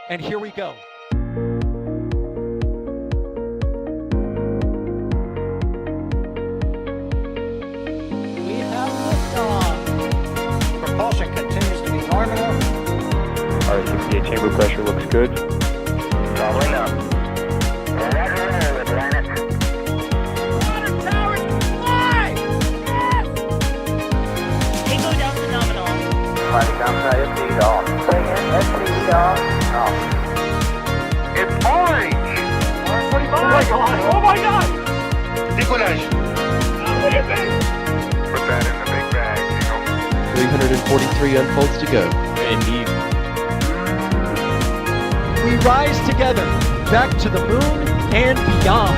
And here we go. We have liftoff. Propulsion continues to be nominal. R68 chamber pressure looks good. Doubling up. Roger, roll, Atlantis. Water towers fly! Yes! Tango down to nominal. Fighting downside SPD off. Bring in SPD off. Off. It's orange! Oh my god! Oh my god! Decollage. What is it? Put that in the big bag, Eagle. 343 unfolds to go. Indeed. We rise together, back to the moon and beyond.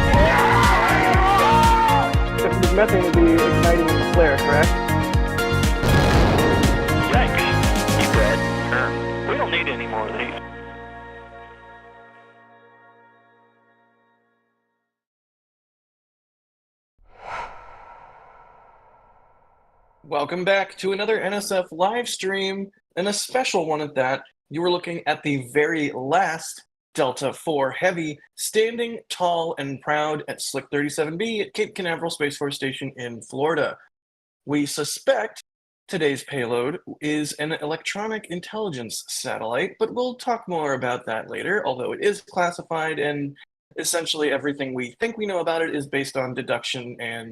This methane would be igniting the flare, correct? Yikes. You dead? Sure. We don't need any more of these. Welcome back to another NSF live stream, and a special one at that. You were looking at the very last Delta IV Heavy, standing tall and proud at Slick 37B at Cape Canaveral Space Force Station in Florida. We suspect today's payload is an electronic intelligence satellite, but we'll talk more about that later, although it is classified, and essentially everything we think we know about it is based on deduction and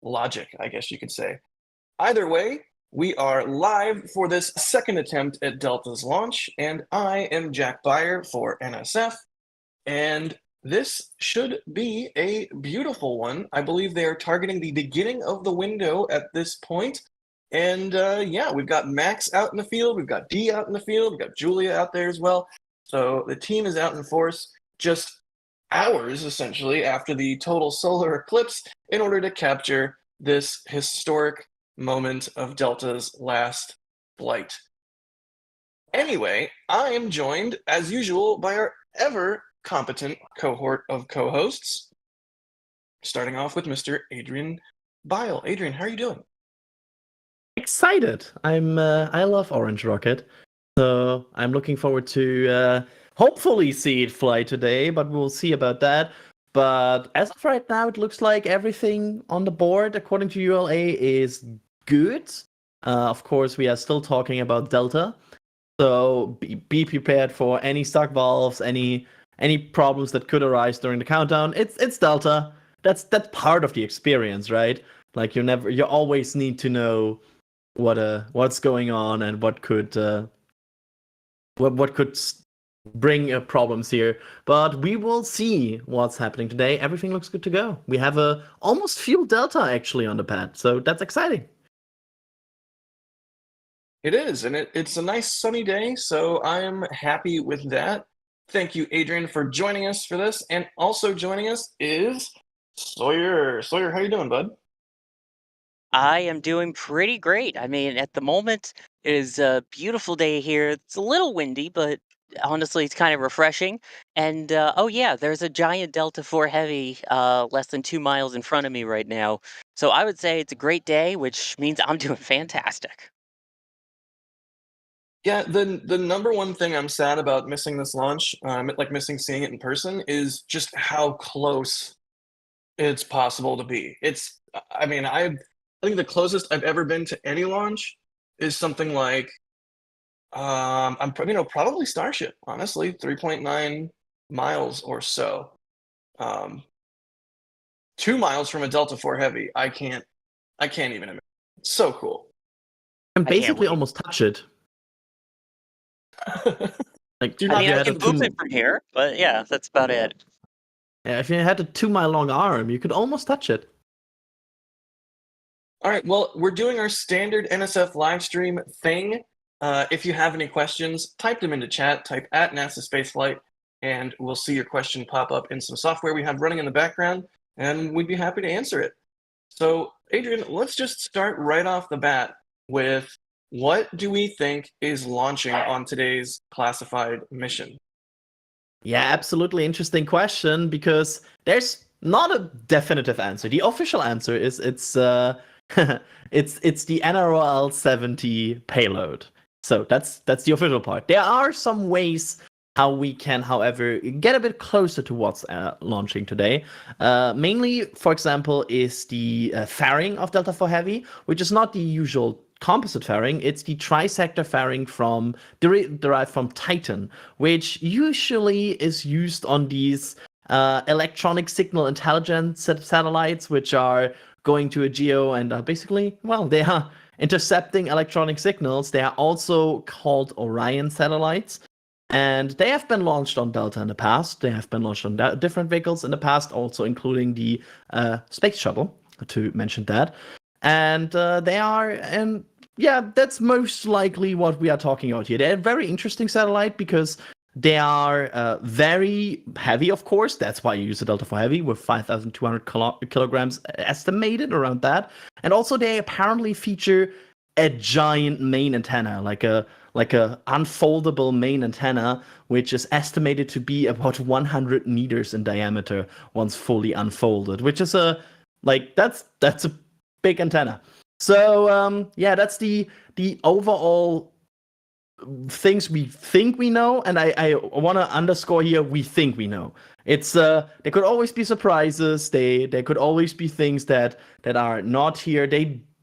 logic, I guess you could say. Either way, we are live for this second attempt at Delta's launch, and I am Jack Beyer for NSF, and this should be a beautiful one. I believe they are targeting the beginning of the window at this point, and yeah, we've got Max out in the field, we've got Dee out in the field, we've got Julia out there as well, so the team is out in force just hours, essentially, after the total solar eclipse in order to capture this historic moment of Delta's last flight. Anyway, I am joined, as usual, by our ever competent cohort of co-hosts, starting off with Mr. Adrian Bile. Adrian, how are you doing? Excited. I love Orange Rocket, so I'm looking forward to hopefully see it fly today, but we'll see about that. But as of right now, it looks like everything on the board, according to ULA, is good. Of course, we are still talking about Delta, so be prepared for any stock valves, any problems that could arise during the countdown. It's Delta. That's part of the experience, right? Like you always need to know what's going on and what could bring problems here, but we will see what's happening today. Everything looks good to go. We have a almost fuel Delta actually on the pad, so that's exciting. It is, and it's a nice sunny day, so I am happy with that. Thank you, Adrian, for joining us for this, and also joining us is Sawyer. Sawyer, how you doing, bud? I am doing pretty great. I mean, at the moment, it is a beautiful day here. It's a little windy, but honestly, it's kind of refreshing. And oh yeah, there's a giant Delta IV Heavy less than 2 miles in front of me right now. So I would say it's a great day, which means I'm doing fantastic. Yeah, the number one thing I'm sad about missing this launch, like missing seeing it in person, is just how close it's possible to be. I mean, I think the closest I've ever been to any launch is something like, probably Starship, honestly, 3.9 miles or so. 2 miles from a Delta IV Heavy. I can't even imagine. It's so cool. And basically almost touch it. Like, Do I not mean, I get can the move it from here, but yeah, that's about it. yeah, if you had a 2 mile long arm, you could almost touch it. All right, well, we're doing our standard NSF live stream thing. If you have any questions, type them into chat, type at NASA Spaceflight, and we'll see your question pop up in some software we have running in the background, and we'd be happy to answer it. So, Adrian, let's just start right off the bat with, what do we think is launching on today's classified mission? Yeah, absolutely interesting question, because there's not a definitive answer. The official answer is it's the NROL-70 payload. So that's the official part. There are some ways how we can, however, get a bit closer to what's launching today. Mainly, for example, is the fairing of Delta IV Heavy, which is not the usual composite fairing. It's the trisector fairing from derived from Titan, which usually is used on these electronic signal intelligence satellites, which are going to a geo and basically, well, they are intercepting electronic signals. They are also called Orion satellites. And they have been launched on Delta in the past. They have been launched on different vehicles in the past, also including the space shuttle, to mention that. And they are, and yeah, that's most likely what we are talking about here. They're a very interesting satellite because they are very heavy, of course. That's why you use the Delta IV Heavy with 5,200 kilograms estimated around that. And also they apparently feature a giant main antenna, like a unfoldable main antenna, which is estimated to be about 100 meters in diameter once fully unfolded, which is that's a big antenna. So yeah, that's the overall things we think we know, and I want to underscore here, we think we know. It's there could always be surprises. There could always be things that are not here.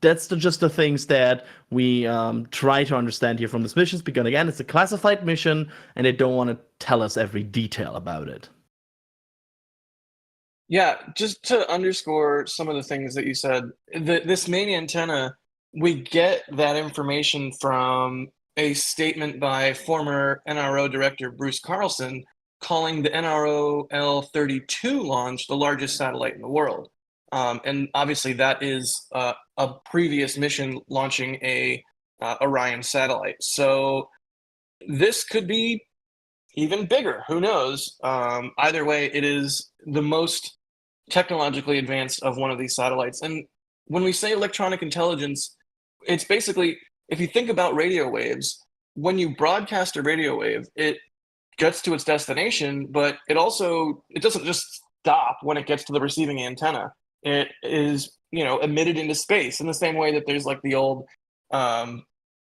That's just the things that we try to understand here from this mission, because again, it's a classified mission, and they don't want to tell us every detail about it. Yeah, just to underscore some of the things that you said, this main antenna, we get that information from a statement by former NRO director Bruce Carlson, calling the NROL-32 launch the largest satellite in the world. And obviously that is a previous mission launching a Orion satellite. So this could be even bigger, who knows? Either way, it is the most technologically advanced of one of these satellites. And when we say electronic intelligence, it's basically, if you think about radio waves, when you broadcast a radio wave, it gets to its destination, but it doesn't just stop when it gets to the receiving antenna. It is, emitted into space in the same way that there's like the old, I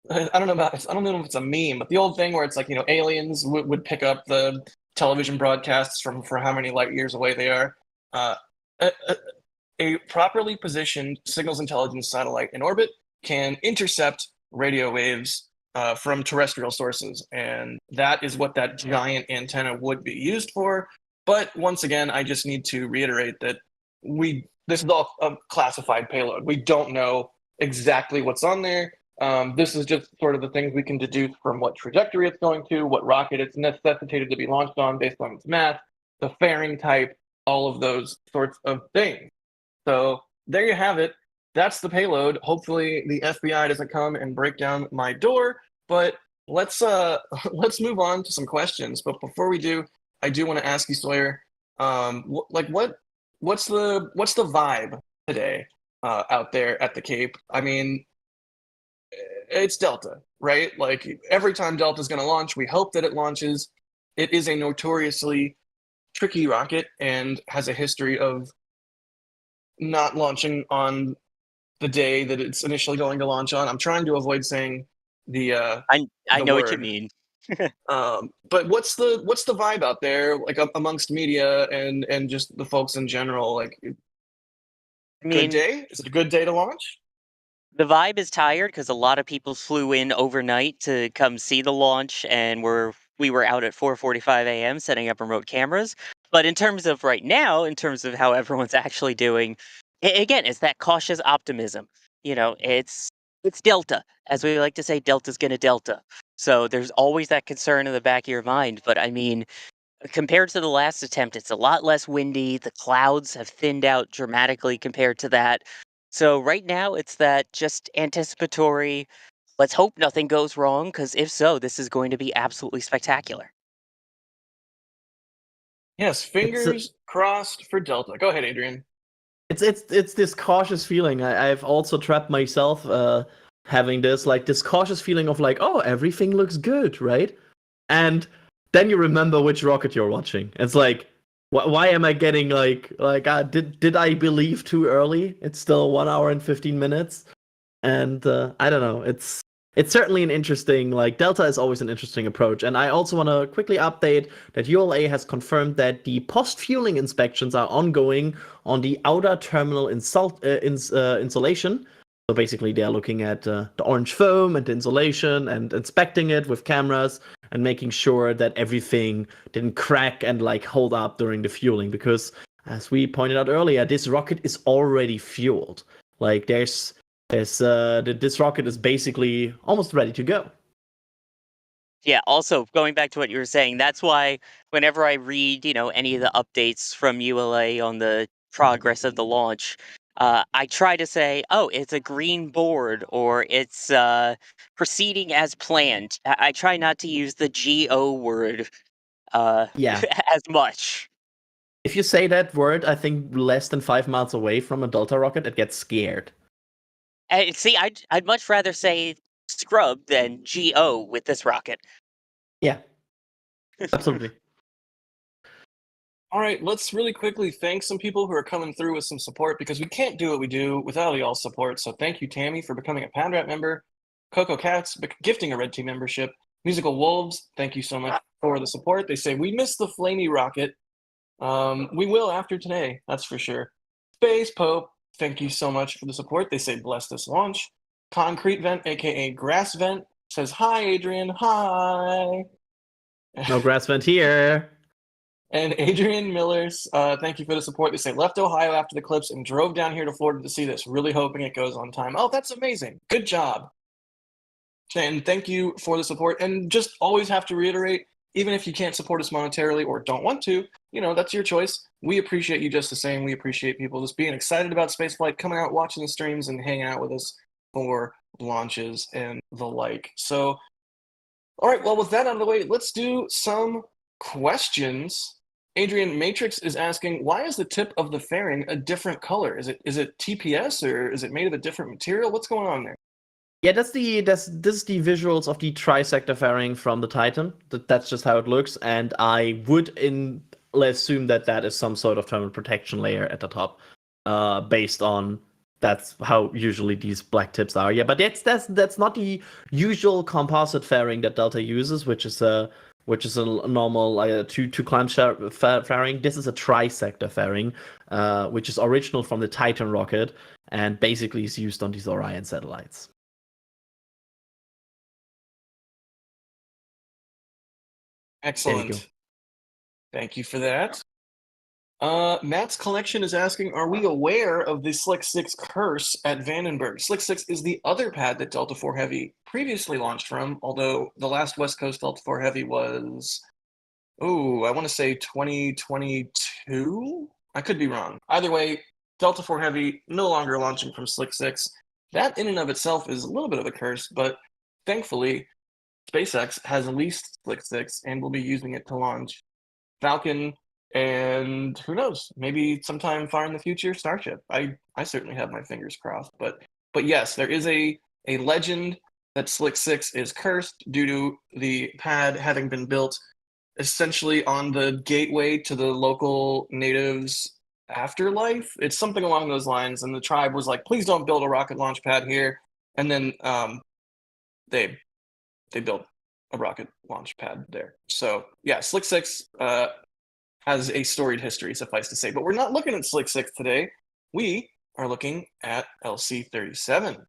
don't know if it's a meme, but the old thing where it's like, aliens would pick up the television broadcasts for how many light years away they are. A properly positioned signals intelligence satellite in orbit can intercept radio waves from terrestrial sources, and that is what that giant antenna would be used for. But once again, I just need to reiterate that this is all a classified payload. We don't know exactly what's on there. This is just sort of the things we can deduce from what trajectory it's going to, what rocket it's necessitated to be launched on based on its mass, the fairing type, all of those sorts of things. So there you have it. That's the payload. Hopefully the FBI doesn't come and break down my door, but let's move on to some questions. But before we do, I do want to ask you, Sawyer, what's the vibe today out there at the Cape? I mean, it's Delta, right? Like every time Delta's going to launch, we hope that it launches. It is a notoriously tricky rocket and has a history of not launching on the day that it's initially going to launch on. I'm trying to avoid saying the I know what you mean. But what's the vibe out there, like amongst media and just the folks in general? Like, good day? Is it a good day to launch? The vibe is tired because a lot of people flew in overnight to come see the launch, and we were out at 4:45 a.m. setting up remote cameras. But in terms of right now, in terms of how everyone's actually doing, again, it's that cautious optimism. It's Delta, as we like to say. Delta's gonna Delta. So there's always that concern in the back of your mind. But I mean, compared to the last attempt, it's a lot less windy. The clouds have thinned out dramatically compared to that. So right now, it's that just anticipatory. Let's hope nothing goes wrong, because if so, this is going to be absolutely spectacular. Yes, fingers crossed for Delta. Go ahead, Adrian. It's this cautious feeling. I've also trapped myself having this cautious feeling of like, oh, everything looks good, right? And then you remember which rocket you're watching. It's like, why am I getting did I believe too early? It's still 1 hour and 15 minutes, and I don't know. it's certainly an interesting, like, Delta is always an interesting approach. And I also want to quickly update that ULA has confirmed that the post-fueling inspections are ongoing on the outer terminal insulation. So basically, they're looking at the orange foam and the insulation and inspecting it with cameras and making sure that everything didn't crack and like hold up during the fueling. Because as we pointed out earlier, this rocket is already fueled. Like this rocket is basically almost ready to go. Yeah, also going back to what you were saying, that's why whenever I read, any of the updates from ULA on the progress of the launch, I try to say, "Oh, it's a green board," or "It's proceeding as planned." I try not to use the GO word Yeah. as much. If you say that word, I think less than 5 miles away from a Delta rocket, it gets scared. And see, I'd much rather say scrub than GO with this rocket. Yeah, absolutely. All right, let's really quickly thank some people who are coming through with some support because we can't do what we do without y'all support. So thank you, Tammy, for becoming a PadRat member. Coco Cats gifting a Red Team membership. Musical Wolves, thank you so much for the support. They say, we missed the flamey rocket. We will after today, that's for sure. Space Pope, thank you so much for the support. They say, bless this launch. Concrete Vent, aka Grass Vent, says, hi, Adrian, hi. No grass vent here. And Adrian Millers, thank you for the support. They say, left Ohio after the clips and drove down here to Florida to see this. Really hoping it goes on time. Oh, that's amazing. Good job. And thank you for the support. And just always have to reiterate, even if you can't support us monetarily or don't want to, that's your choice. We appreciate you just the same. We appreciate people just being excited about spaceflight, coming out, watching the streams, and hanging out with us for launches and the like. So, all right, well, with that out of the way, let's do some questions. Adrian Matrix is asking, why is the tip of the fairing a different color? Is it TPS or is it made of a different material? What's going on there? Yeah, this is the visuals of the trisector fairing from the Titan. That's just how it looks, and I would assume that is some sort of thermal protection layer at the top, based on that's how usually these black tips are. Yeah, but that's not the usual composite fairing that Delta uses, which is a normal two clamp fairing. This is a trisector fairing, which is original from the Titan rocket and basically is used on these Orion satellites. Excellent. Thank you for that. Matt's Collection is asking, are we aware of the Slick 6 curse at Vandenberg? Slick 6 is the other pad that Delta 4 Heavy previously launched from, although the last West Coast Delta 4 Heavy was, I want to say 2022? I could be wrong. Either way, Delta 4 Heavy no longer launching from Slick 6. That in and of itself is a little bit of a curse, but thankfully, SpaceX has leased Slick 6 and will be using it to launch Falcon and who knows, maybe sometime far in the future, Starship. I certainly have my fingers crossed. But yes, there is a legend that Slick 6 is cursed due to the pad having been built essentially on the gateway to the local natives' afterlife. It's something along those lines. And the tribe was like, please don't build a rocket launch pad here. And then they built a rocket launch pad there. So yeah, Slick 6 has a storied history, suffice to say. But we're not looking at Slick 6 today. We are looking at LC-37.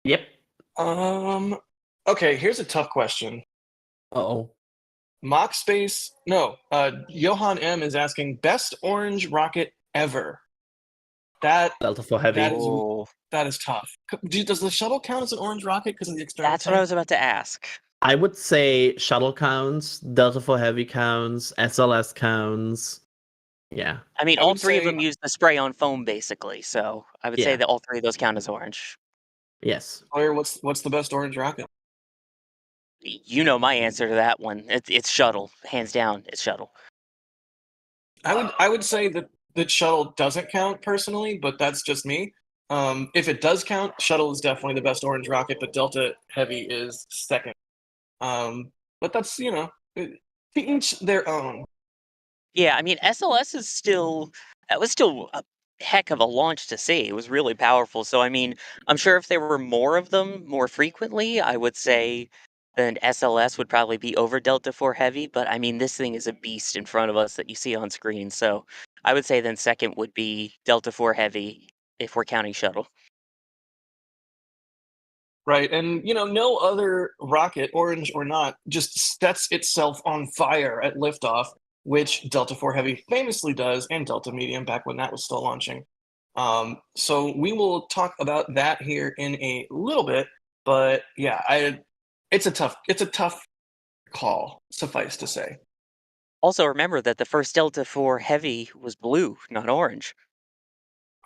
Yep. Okay, here's a tough question. Uh-oh. Johan M is asking, best orange rocket ever. Delta 4 Heavy. That is tough. Does the shuttle count as an orange rocket because of the external That's what I was about to ask. I would say shuttle counts, Delta 4 Heavy counts, SLS counts. Yeah. I mean, all three of them use the spray-on foam, basically. So I would say that all three of those count as orange. Yes. Claire, what's the best orange rocket? You know my answer to that one. It's shuttle, hands down. It's shuttle. I would say that shuttle doesn't count personally, but that's just me. If it does count, shuttle is definitely the best orange rocket, but Delta Heavy is second. But that's to each their own. Yeah, I mean SLS is still heck of a launch to see. It was really powerful. So, I mean, I'm sure if there were more of them more frequently, I would say then SLS would probably be over Delta 4 Heavy. But I mean, this thing is a beast in front of us that you see on screen. So I would say then second would be Delta 4 Heavy if we're counting shuttle. Right, and no other rocket, orange or not, just sets itself on fire at liftoff, which Delta IV Heavy famously does, and Delta Medium back when that was still launching. So we will talk about that here in a little bit, but yeah, it's a tough call, suffice to say. Also, remember that the first Delta 4 Heavy was blue, not orange.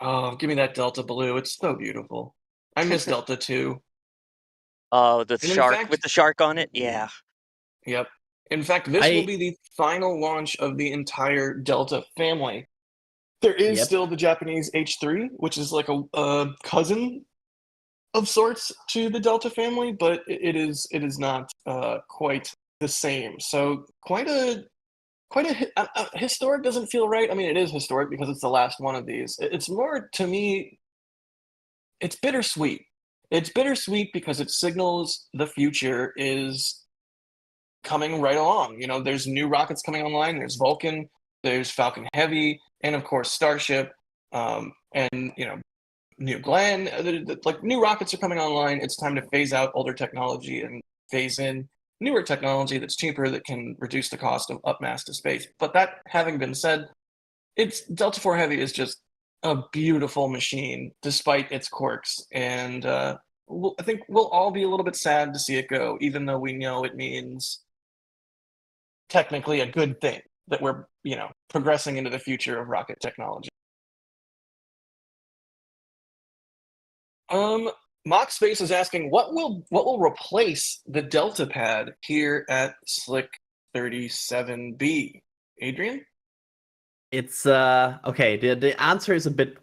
Oh, give me that Delta Blue. It's so beautiful. I miss Delta 2. Oh, the And in shark fact, with the shark on it? Yeah. yep. In fact, this will I be the final launch of the entire Delta family. There is Yep. still the Japanese H3, which is like a cousin of sorts to the Delta family, but it is not quite the same. So quite a historic doesn't feel right. I mean, it is historic because it's the last one of these. It's more, to me, it's bittersweet. It's bittersweet because it signals the future is coming right along. There's new rockets coming online. There's Vulcan, there's Falcon Heavy, and of course Starship, and New Glenn. Like, new rockets are coming online. It's time to phase out older technology and phase in newer technology that's cheaper, that can reduce the cost of upmass to space. But that having been said, it's Delta IV Heavy is just a beautiful machine despite its quirks, and I think we'll all be a little bit sad to see it go, even though we know it means technically a good thing that we're progressing into the future of rocket technology. Mock Space is asking what will replace the Delta pad here at Slick 37B. Adrian? It's okay. The answer is a bit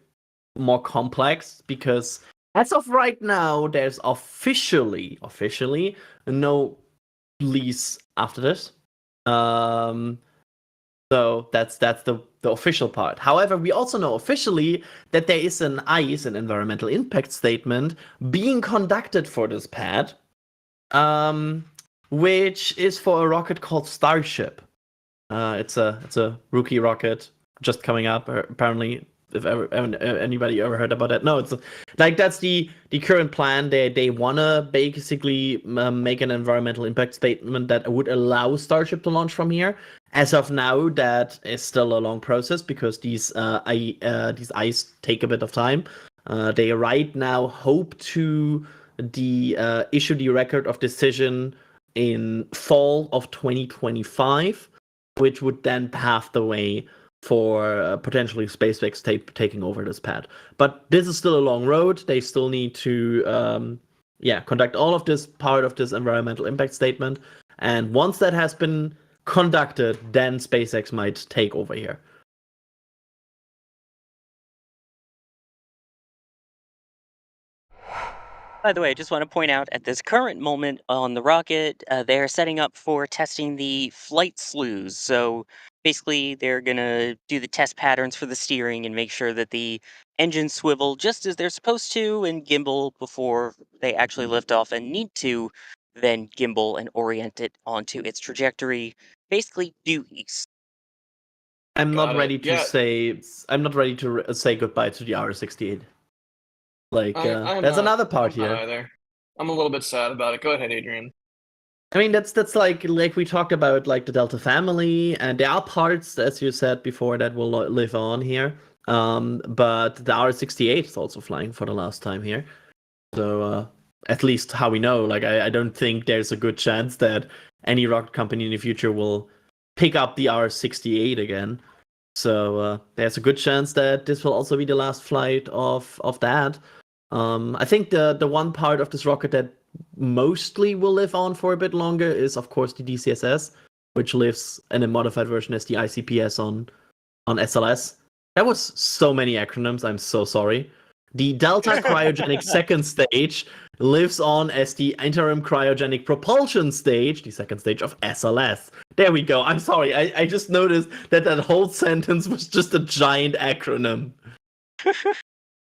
more complex because as of right now, there's officially no lease after this. So that's the official part. However, we also know officially that there is an ICE, an environmental impact statement, being conducted for this pad, which is for a rocket called Starship. It's a rookie rocket just coming up. Apparently, if anybody ever heard about that, no, it's like that's the current plan. They wanna basically make an environmental impact statement that would allow Starship to launch from here. As of now, that is still a long process because these ICE take a bit of time. They right now hope to issue the record of decision in fall of 2025, which would then pave the way for potentially SpaceX taking over this pad. But this is still a long road. They still need to conduct all of this part of this environmental impact statement. And once that has been conducted, then SpaceX might take over here. By the way, I just want to point out at this current moment on the rocket, they're setting up for testing the flight slews. So basically, they're going to do the test patterns for the steering and make sure that the engines swivel just as they're supposed to and gimbal before they actually lift off and need to then gimbal and orient it onto its trajectory. Basically, due east. I'm not Got it. ready to Yeah. say goodbye to the R68. Like I'm there's not- another part I'm not here. either. I'm a little bit sad about it. Go ahead, Adrian. I mean, that's like we talked about, like the Delta family, and there are parts, as you said before, that will live on here. But the R68 is also flying for the last time here. So at least how we know, like I don't think there's a good chance that any rocket company in the future will pick up the R68 again. So there's a good chance that this will also be the last flight of that. I think the one part of this rocket that mostly will live on for a bit longer is, of course, the DCSS, which lives in a modified version as the ICPS on SLS. That was so many acronyms. I'm so sorry. The Delta Cryogenic Second Stage lives on as the Interim Cryogenic Propulsion Stage, the second stage of SLS. There we go. I'm sorry. I just noticed that whole sentence was just a giant acronym.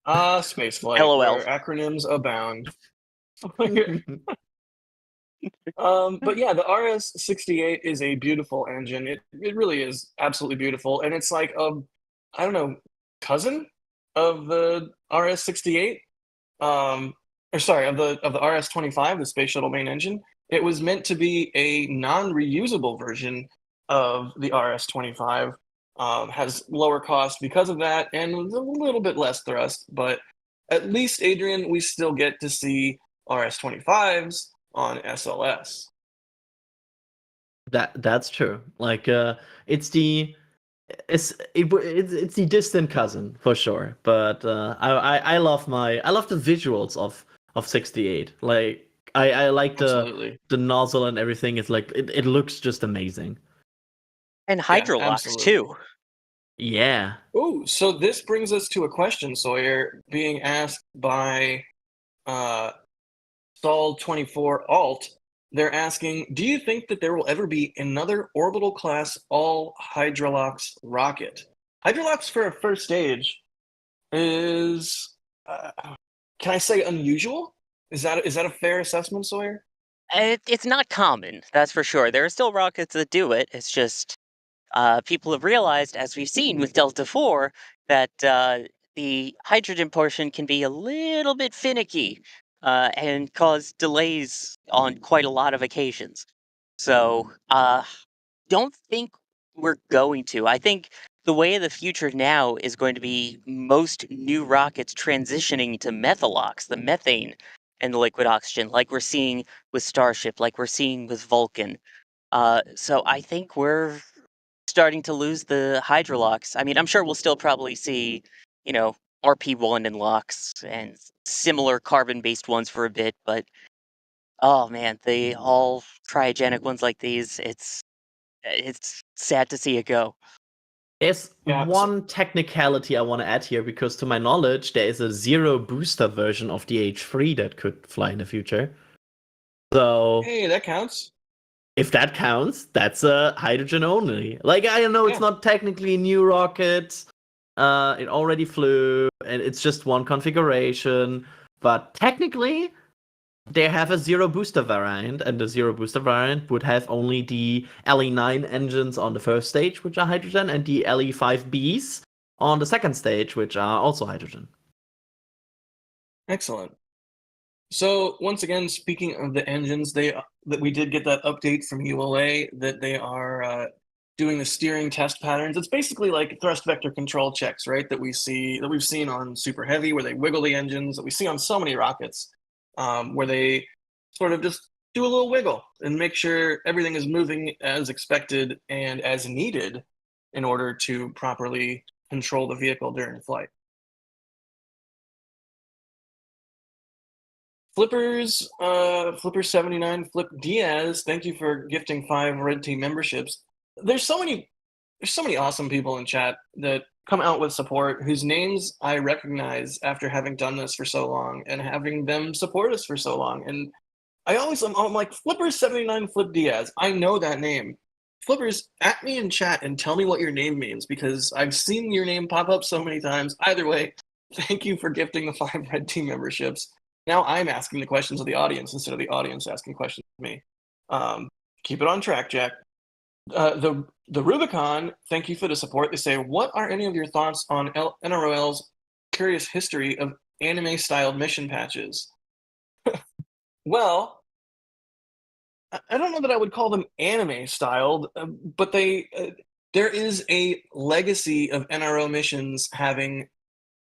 Spaceflight, LOL. where acronyms abound. But yeah, the RS-68 is a beautiful engine. It really is absolutely beautiful, and it's like I don't know, cousin of the RS-68. Or sorry, of the RS-25, the Space Shuttle main engine. It was meant to be a non-reusable version of the RS-25. Has lower cost because of that, and a little bit less thrust. But at least, Adrian, we still get to see RS-25s on SLS. That's true. Like it's the it's the distant cousin for sure. But I love the visuals of 68. Like I like Absolutely. the nozzle and everything. It's like it looks just amazing. And Yeah, hydrolocks absolutely. too. Yeah. Oh, so this brings us to a question, Sawyer, being asked by Sol24 Alt. They're asking, do you think that there will ever be another orbital class all Hydrolox rocket? Hydrolox for a first stage is, can I say, unusual? Is that a fair assessment, Sawyer? It's not common, that's for sure. There are still rockets that do it. It's just people have realized, as we've seen with Delta 4, that the hydrogen portion can be a little bit finicky and cause delays on quite a lot of occasions. So, don't think we're going to. I think the way of the future now is going to be most new rockets transitioning to methalox, the methane and the liquid oxygen, like we're seeing with Starship, like we're seeing with Vulcan. So I think we're starting to lose the hydrolox. I mean, I'm sure we'll still probably see, you know, RP1 and LOX and similar carbon-based ones for a bit, but oh man, the all cryogenic ones like these, it's sad to see it go. There's Yeah, one technicality I want to add here because, to my knowledge, there is a zero booster version of the H3 that could fly in the future. So, hey, that counts. if that counts, that's a hydrogen only. Like, I know it's Yeah. not technically a new rocket. It already flew, and it's just one configuration. But technically, they have a zero booster variant, and the zero booster variant would have only the LE9 engines on the first stage, which are hydrogen, and the LE5Bs on the second stage, which are also hydrogen. Excellent. So once again, speaking of the engines, that we did get that update from ULA that they are doing the steering test patterns. It's basically like thrust vector control checks, right? That we've seen on Super Heavy, where they wiggle the engines. That we see on so many rockets, where they sort of just do a little wiggle and make sure everything is moving as expected and as needed in order to properly control the vehicle during flight. Flippers, Flipper79, Flip Diaz, thank you for gifting 5 Red Team memberships. There's so many awesome people in chat that come out with support whose names I recognize after having done this for so long and having them support us for so long. And I'm like, Flipper79, Flip Diaz, I know that name. Flippers, at me in chat and tell me what your name means, because I've seen your name pop up so many times. Either way, thank you for gifting the 5 Red Team memberships. Now I'm asking the questions of the audience instead of the audience asking questions of me. Keep it on track, Jack. The Rubicon, thank you for the support. They say, what are any of your thoughts on NROL's curious history of anime-styled mission patches? Well, I don't know that I would call them anime-styled, but there is a legacy of NRO missions having,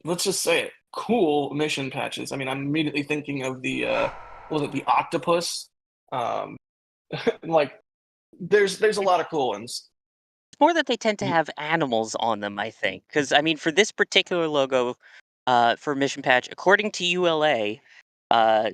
let's just say it, cool mission patches. I mean, I'm immediately thinking of the the octopus? Like, there's a lot of cool ones. It's more that they tend to have animals on them, I think. Because, I mean, for this particular logo, for Mission Patch, according to ULA, I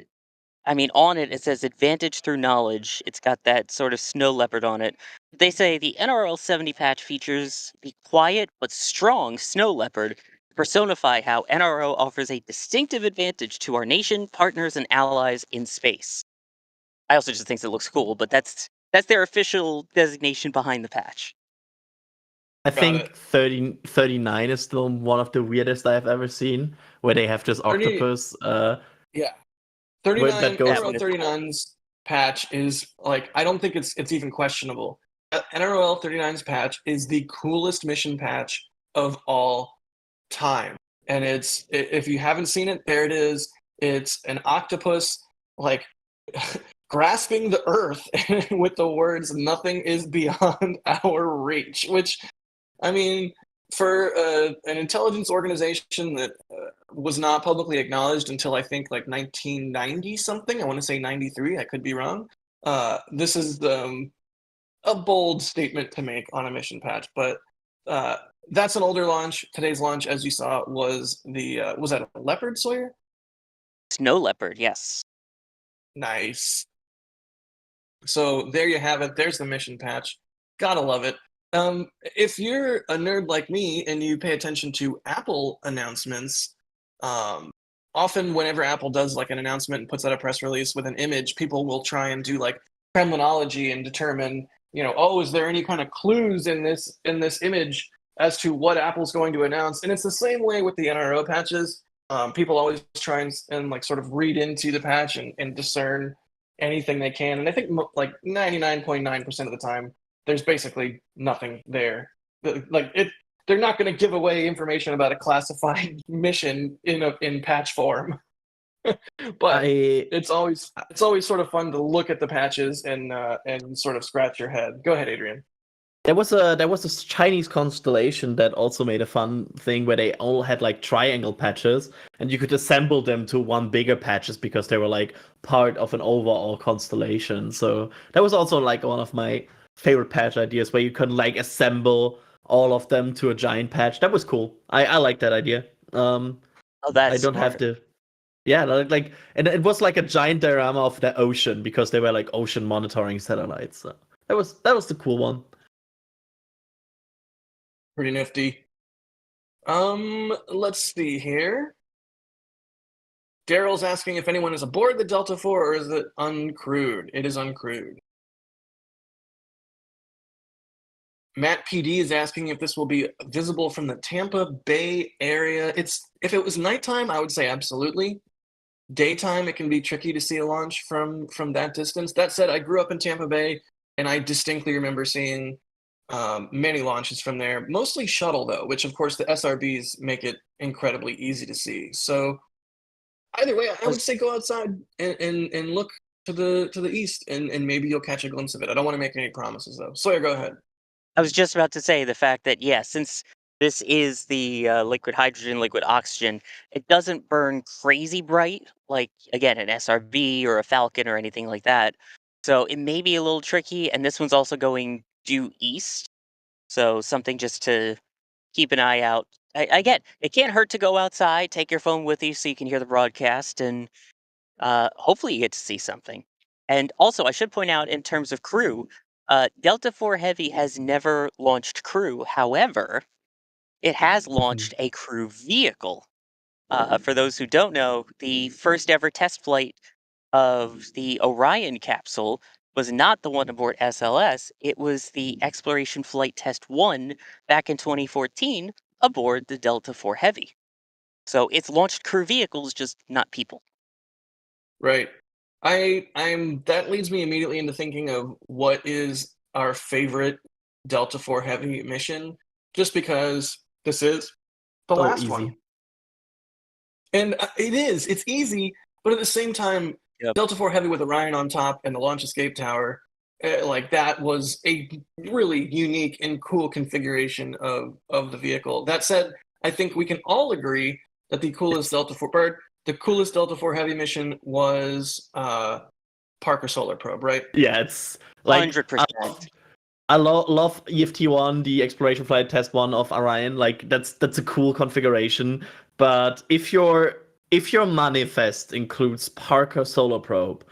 mean, on it, it says advantage through knowledge. It's got that sort of snow leopard on it. They say the NRL-70 patch features the quiet but strong snow leopard to personify how NRO offers a distinctive advantage to our nation, partners, and allies in space. I also just think it looks cool, but that's their official designation behind the patch. I Got think it. 39 is still one of the weirdest I've ever seen, where they have this 30 octopus. Yeah. That 39 goes- NROL 39's patch is like, I don't think it's even questionable. NROL 39's patch is the coolest mission patch of all time. And if you haven't seen it, there it is. It's an octopus like grasping the earth with the words "nothing is beyond our reach," which, I mean, for an intelligence organization that was not publicly acknowledged until I think like 1990 something. I want to say 93. I could be wrong. This is a bold statement to make on a mission patch, but that's an older launch. Today's launch, as you saw, was was that a leopard, Sawyer? Snow leopard, yes. Nice. So there you have it. There's the mission patch. Gotta love it. If you're a nerd like me and you pay attention to Apple announcements, often whenever Apple does like an announcement and puts out a press release with an image, people will try and do like Kremlinology and determine, oh, is there any kind of clues in this image as to what Apple's going to announce? And it's the same way with the NRO patches. People always try and like sort of read into the patch and discern anything they can. And I think like 99.9% of the time, there's basically nothing there. They're not going to give away information about a classified mission in patch form. But it's always sort of fun to look at the patches and sort of scratch your head. Go ahead, Adrian. There was a Chinese constellation that also made a fun thing where they all had like triangle patches, and you could assemble them to one bigger patches because they were like part of an overall constellation. So that was also like one of my favorite patch ideas, where you could like assemble all of them to a giant patch. That was cool. I like that idea. Oh, that's I don't smart. have to. Yeah, like, and it was like a giant diorama of the ocean because they were like ocean monitoring satellites. So that was the cool one. Pretty nifty. Let's see here. Daryl's asking if anyone is aboard the Delta IV or is it uncrewed? It is uncrewed. Matt PD is asking if this will be visible from the Tampa Bay area. If it was nighttime, I would say absolutely. Daytime, it can be tricky to see a launch from that distance. That said, I grew up in Tampa Bay, and I distinctly remember seeing many launches from there, mostly shuttle though, which of course the SRBs make it incredibly easy to see. So either way, I would say go outside and look to the east, and maybe you'll catch a glimpse of it. I don't want to make any promises though. Sawyer, go ahead. I was just about to say the fact that, yeah, since this is the liquid hydrogen, liquid oxygen, it doesn't burn crazy bright, like, again, an SRB or a Falcon or anything like that. So it may be a little tricky, and this one's also going due east. So something just to keep an eye out. I get it can't hurt to go outside, take your phone with you so you can hear the broadcast, and hopefully you get to see something. And also, I should point out in terms of crew, Delta IV Heavy has never launched crew. However, it has launched a crew vehicle. For those who don't know, the first ever test flight of the Orion capsule was not the one aboard SLS. It was the Exploration Flight Test 1 back in 2014 aboard the Delta IV Heavy. So it's launched crew vehicles, just not people. Right. That leads me immediately into thinking of what is our favorite Delta IV Heavy mission, just because this is the last easy. one. And it's easy, but at the same time, Yep. Delta IV Heavy with Orion on top and the launch escape tower, like that was a really unique and cool configuration of the vehicle. That said, I think we can all agree that the coolest Delta IV Heavy mission was Parker Solar Probe, right? Yeah, it's like 100%. I love EFT-1, the Exploration Flight Test 1 of Orion. Like that's a cool configuration. But if your manifest includes Parker Solar Probe,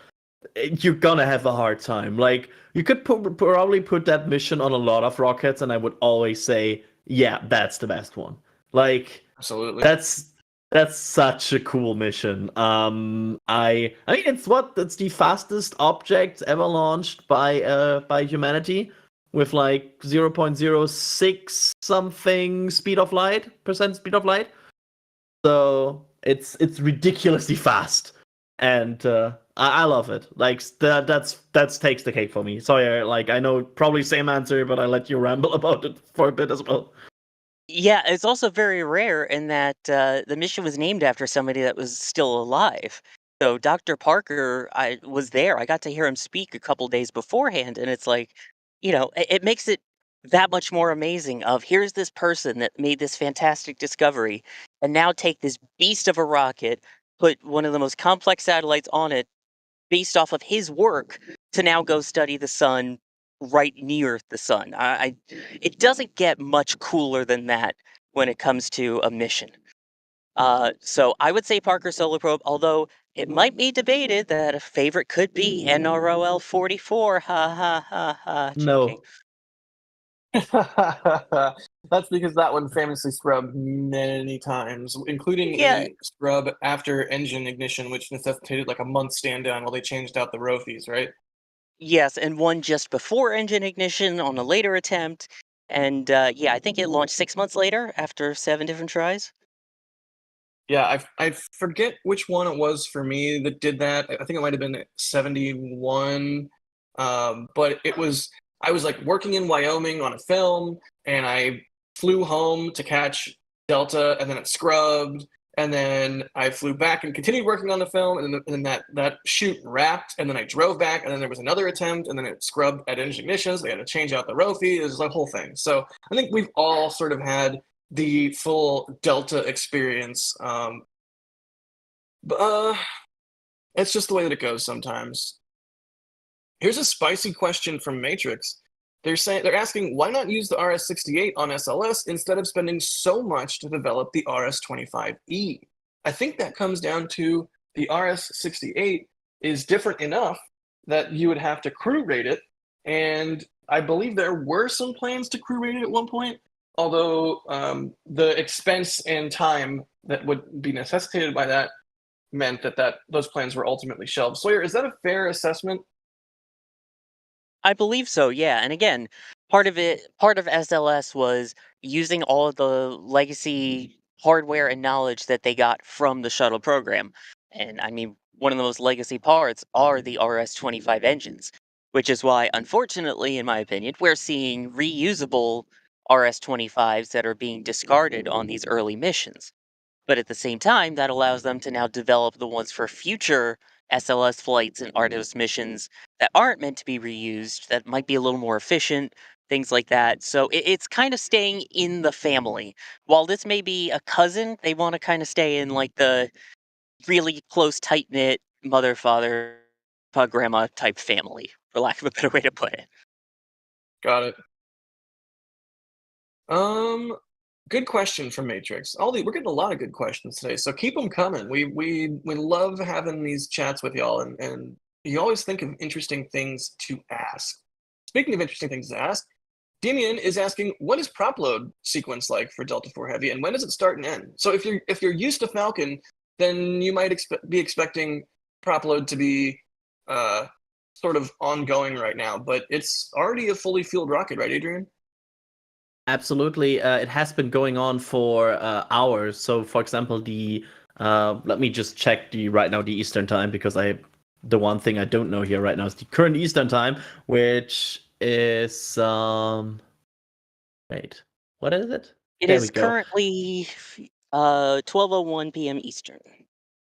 you're gonna have a hard time. Like you could probably put that mission on a lot of rockets, and I would always say, yeah, that's the best one. Like Absolutely. that's such a cool mission. I mean, it's the fastest object ever launched by humanity with like 0.06 something speed of light, percent speed of light. So it's ridiculously fast, and I love it. Like that's takes the cake for me. Sorry, like I know probably same answer, but I let you ramble about it for a bit as well. Yeah, it's also very rare in that the mission was named after somebody that was still alive. So Dr. Parker, I was there. I got to hear him speak a couple days beforehand, and it's like, it makes it that much more amazing. Of here's this person that made this fantastic discovery, and now take this beast of a rocket, put one of the most complex satellites on it, based off of his work, to now go study the sun right near the sun. It doesn't get much cooler than that when it comes to a mission. So I would say Parker Solar Probe, although it might be debated that a favorite could be NROL-44. Ha ha ha ha. Joking. No. That's because that one famously scrubbed many times, including Yeah. a scrub after engine ignition, which necessitated like a month stand down while they changed out the Rothies, right? Yes, and one just before engine ignition on a later attempt. And yeah, I think it launched 6 months later after 7 different tries. Yeah, I forget which one it was for me that did that. I think it might have been 71. But I was like working in Wyoming on a film, and I flew home to catch Delta, and then it scrubbed, and then I flew back and continued working on the film, and then that shoot wrapped, and then I drove back, and then there was another attempt, and then it scrubbed at engine ignition, so they had to change out the Rofi. It was the whole thing. So I think we've all sort of had the full Delta experience. But it's just the way that it goes sometimes. Here's a spicy question from Matrix. They're asking, why not use the RS-68 on SLS instead of spending so much to develop the RS-25E? I think that comes down to the RS-68 is different enough that you would have to crew rate it, and I believe there were some plans to crew rate it at one point, although the expense and time that would be necessitated by that meant that those plans were ultimately shelved. Sawyer, is that a fair assessment? I believe so, yeah. And again, part of SLS was using all of the legacy hardware and knowledge that they got from the shuttle program. And I mean, one of the most legacy parts are the RS-25 engines, which is why, unfortunately, in my opinion, we're seeing reusable RS-25s that are being discarded on these early missions. But at the same time, that allows them to now develop the ones for future SLS flights and Artemis missions that aren't meant to be reused, that might be a little more efficient, things like that. So it's kind of staying in the family. While this may be a cousin, they want to kind of stay in like the really close, tight knit mother, father, grandma type family, for lack of a better way to put it. Got it. Good question from Matrix. We're getting a lot of good questions today, so keep them coming. We love having these chats with y'all, and you always think of interesting things to ask. Speaking of interesting things to ask, Damien is asking, what is prop load sequence like for Delta IV Heavy, and when does it start and end? So if you're used to Falcon, then you might be expecting prop load to be sort of ongoing right now, but it's already a fully fueled rocket, right, Adrian? Absolutely. It has been going on for hours. So, for example, let me just check the Eastern time, because the one thing I don't know here right now is the current Eastern time, which is wait, what is it? It There is we go. currently 12:01 p.m. Eastern.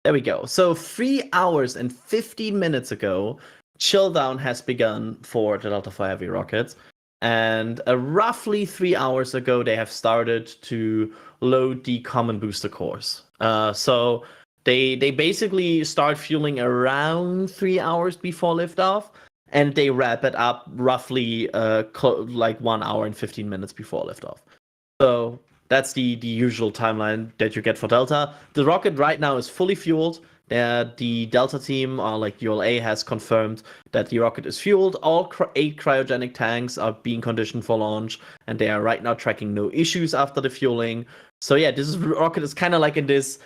There we go. So 3 hours and 15 minutes ago, chill down has begun for the Delta IV Heavy rockets. And roughly 3 hours ago, they have started to load the common booster cores. So they basically start fueling around 3 hours before liftoff, and they wrap it up roughly like 1 hour and 15 minutes before liftoff. So that's the usual timeline that you get for Delta. The rocket right now is fully fueled. The Delta team, like ULA, has confirmed that the rocket is fueled. All 8 cryogenic tanks are being conditioned for launch, and they are right now tracking no issues after the fueling. So yeah, this rocket is kind of like in this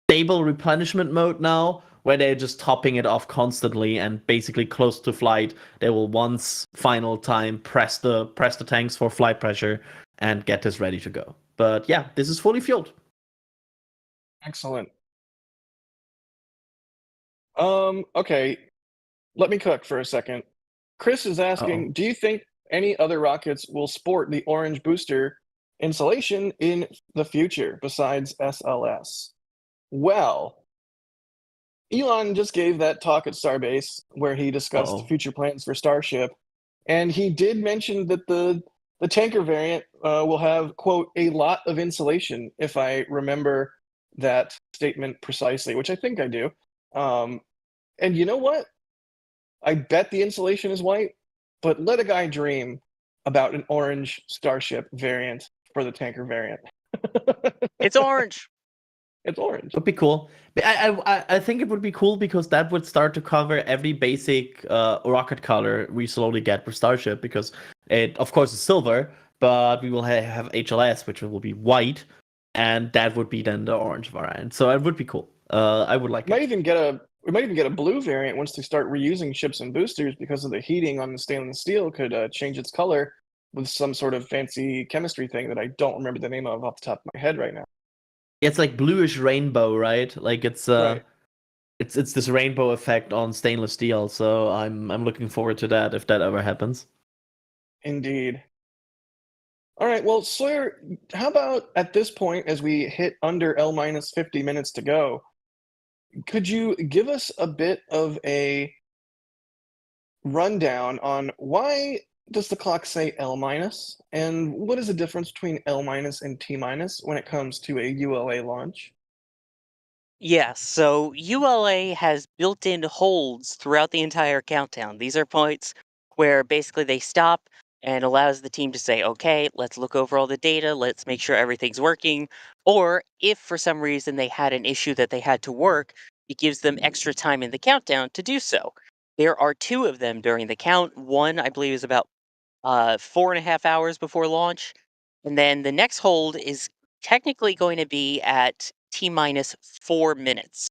stable replenishment mode now, where they're just topping it off constantly, and basically close to flight, they will once final time press the tanks for flight pressure and get this ready to go. But yeah, this is fully fueled. Excellent. Okay. Let me cook for a second. Chris is asking, do you think any other rockets will sport the orange booster insulation in the future besides SLS? Well, Elon just gave that talk at Starbase where he discussed future plans for Starship, and he did mention that the tanker variant will have, quote, a lot of insulation, if I remember that statement precisely, which I think I do. And you know what? I bet the insulation is white, but let a guy dream about an orange Starship variant for the tanker variant. It's orange. It's orange. Would be cool. I think it would be cool because that would start to cover every basic rocket color we slowly get for Starship, because it, of course, is silver, but we will have HLS, which will be white, and that would be then the orange variant. So it would be cool. I would like it. We might even get a blue variant once they start reusing ships and boosters, because of the heating on the stainless steel could change its color with some sort of fancy chemistry thing that I don't remember the name of off the top of my head right now. It's like bluish rainbow, right? Like it's Right. it's this rainbow effect on stainless steel. So I'm looking forward to that if that ever happens. Indeed. All right, well, Sawyer, how about at this point, as we hit under L 50 minutes to go, could you give us a bit of a rundown on why does the clock say L minus, and what is the difference between L minus and T minus when it comes to a ULA launch? Yeah, so ULA has built-in holds throughout the entire countdown. These are points where basically they stop and allows the team to say, okay, let's look over all the data, let's make sure everything's working. Or if for some reason they had an issue that they had to work, it gives them extra time in the countdown to do so. There are two of them during the count. One, I believe, is about 4.5 hours before launch. And then the next hold is technically going to be at T minus 4 minutes.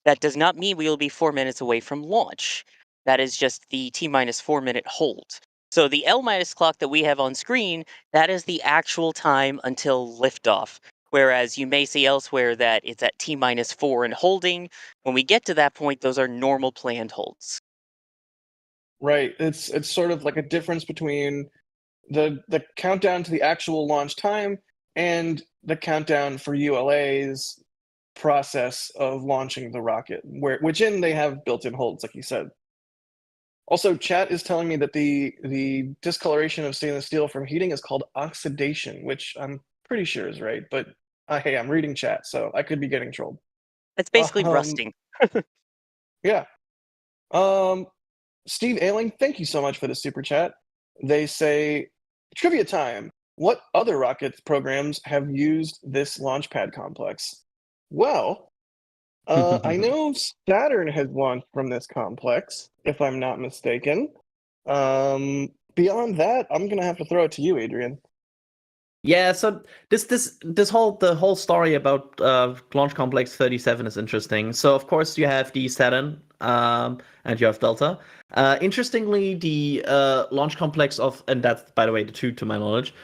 That does not mean we will be 4 minutes away from launch. That is just the T minus 4 minute hold. So the L minus clock that we have on screen, that is the actual time until liftoff. Whereas you may see elsewhere that it's at T minus 4 and holding. When we get to that point, those are normal planned holds. Right. It's sort of like a difference between the countdown to the actual launch time and the countdown for ULA's process of launching the rocket, which they have built-in holds, like you said. Also, chat is telling me that the discoloration of stainless steel from heating is called oxidation, which I'm pretty sure is right, but hey, I'm reading chat, so I could be getting trolled. It's basically rusting. Yeah. Steve Ailing, thank you so much for the super chat. They say, trivia time. What other rocket programs have used this launch pad complex? Well, I know Saturn has launched from this complex, if I'm not mistaken. Beyond that, I'm gonna have to throw it to you, Adrian. Yeah, so the whole story about Launch Complex 37 is interesting. So of course you have the Saturn and you have Delta. Interestingly, the Launch Complex and that's, by the way, the two to my knowledge.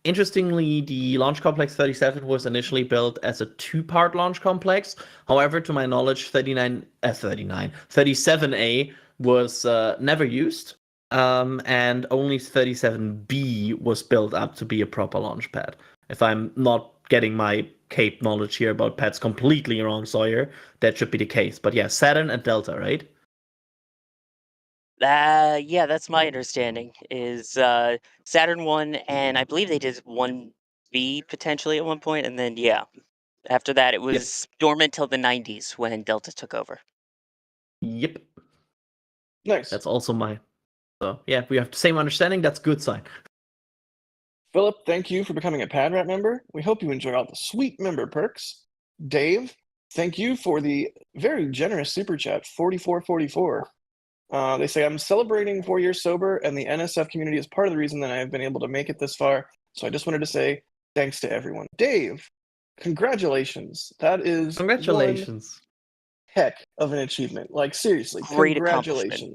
Interestingly, the Launch Complex 37 was initially built as a two-part launch complex. However, to my knowledge, 37A was never used. And only 37B was built up to be a proper launch pad. If I'm not getting my Cape knowledge here about pads completely wrong, Sawyer, that should be the case. But yeah, Saturn and Delta, right? Yeah, that's my understanding. Is Saturn 1, and I believe they did 1B potentially at one point, and then yeah, after that it was dormant till the 90s when Delta took over. Yep. Nice. That's also my. So yeah, we have the same understanding. That's a good sign. Philip, thank you for becoming a PadRat member. We hope you enjoy all the sweet member perks. Dave, thank you for the very generous super chat, 4444. They say, I'm celebrating 4 years sober, and the NSF community is part of the reason that I have been able to make it this far. So I just wanted to say thanks to everyone. Dave, congratulations. That is Congratulations. heck of an achievement. Like, seriously, Great accomplishment. congratulations.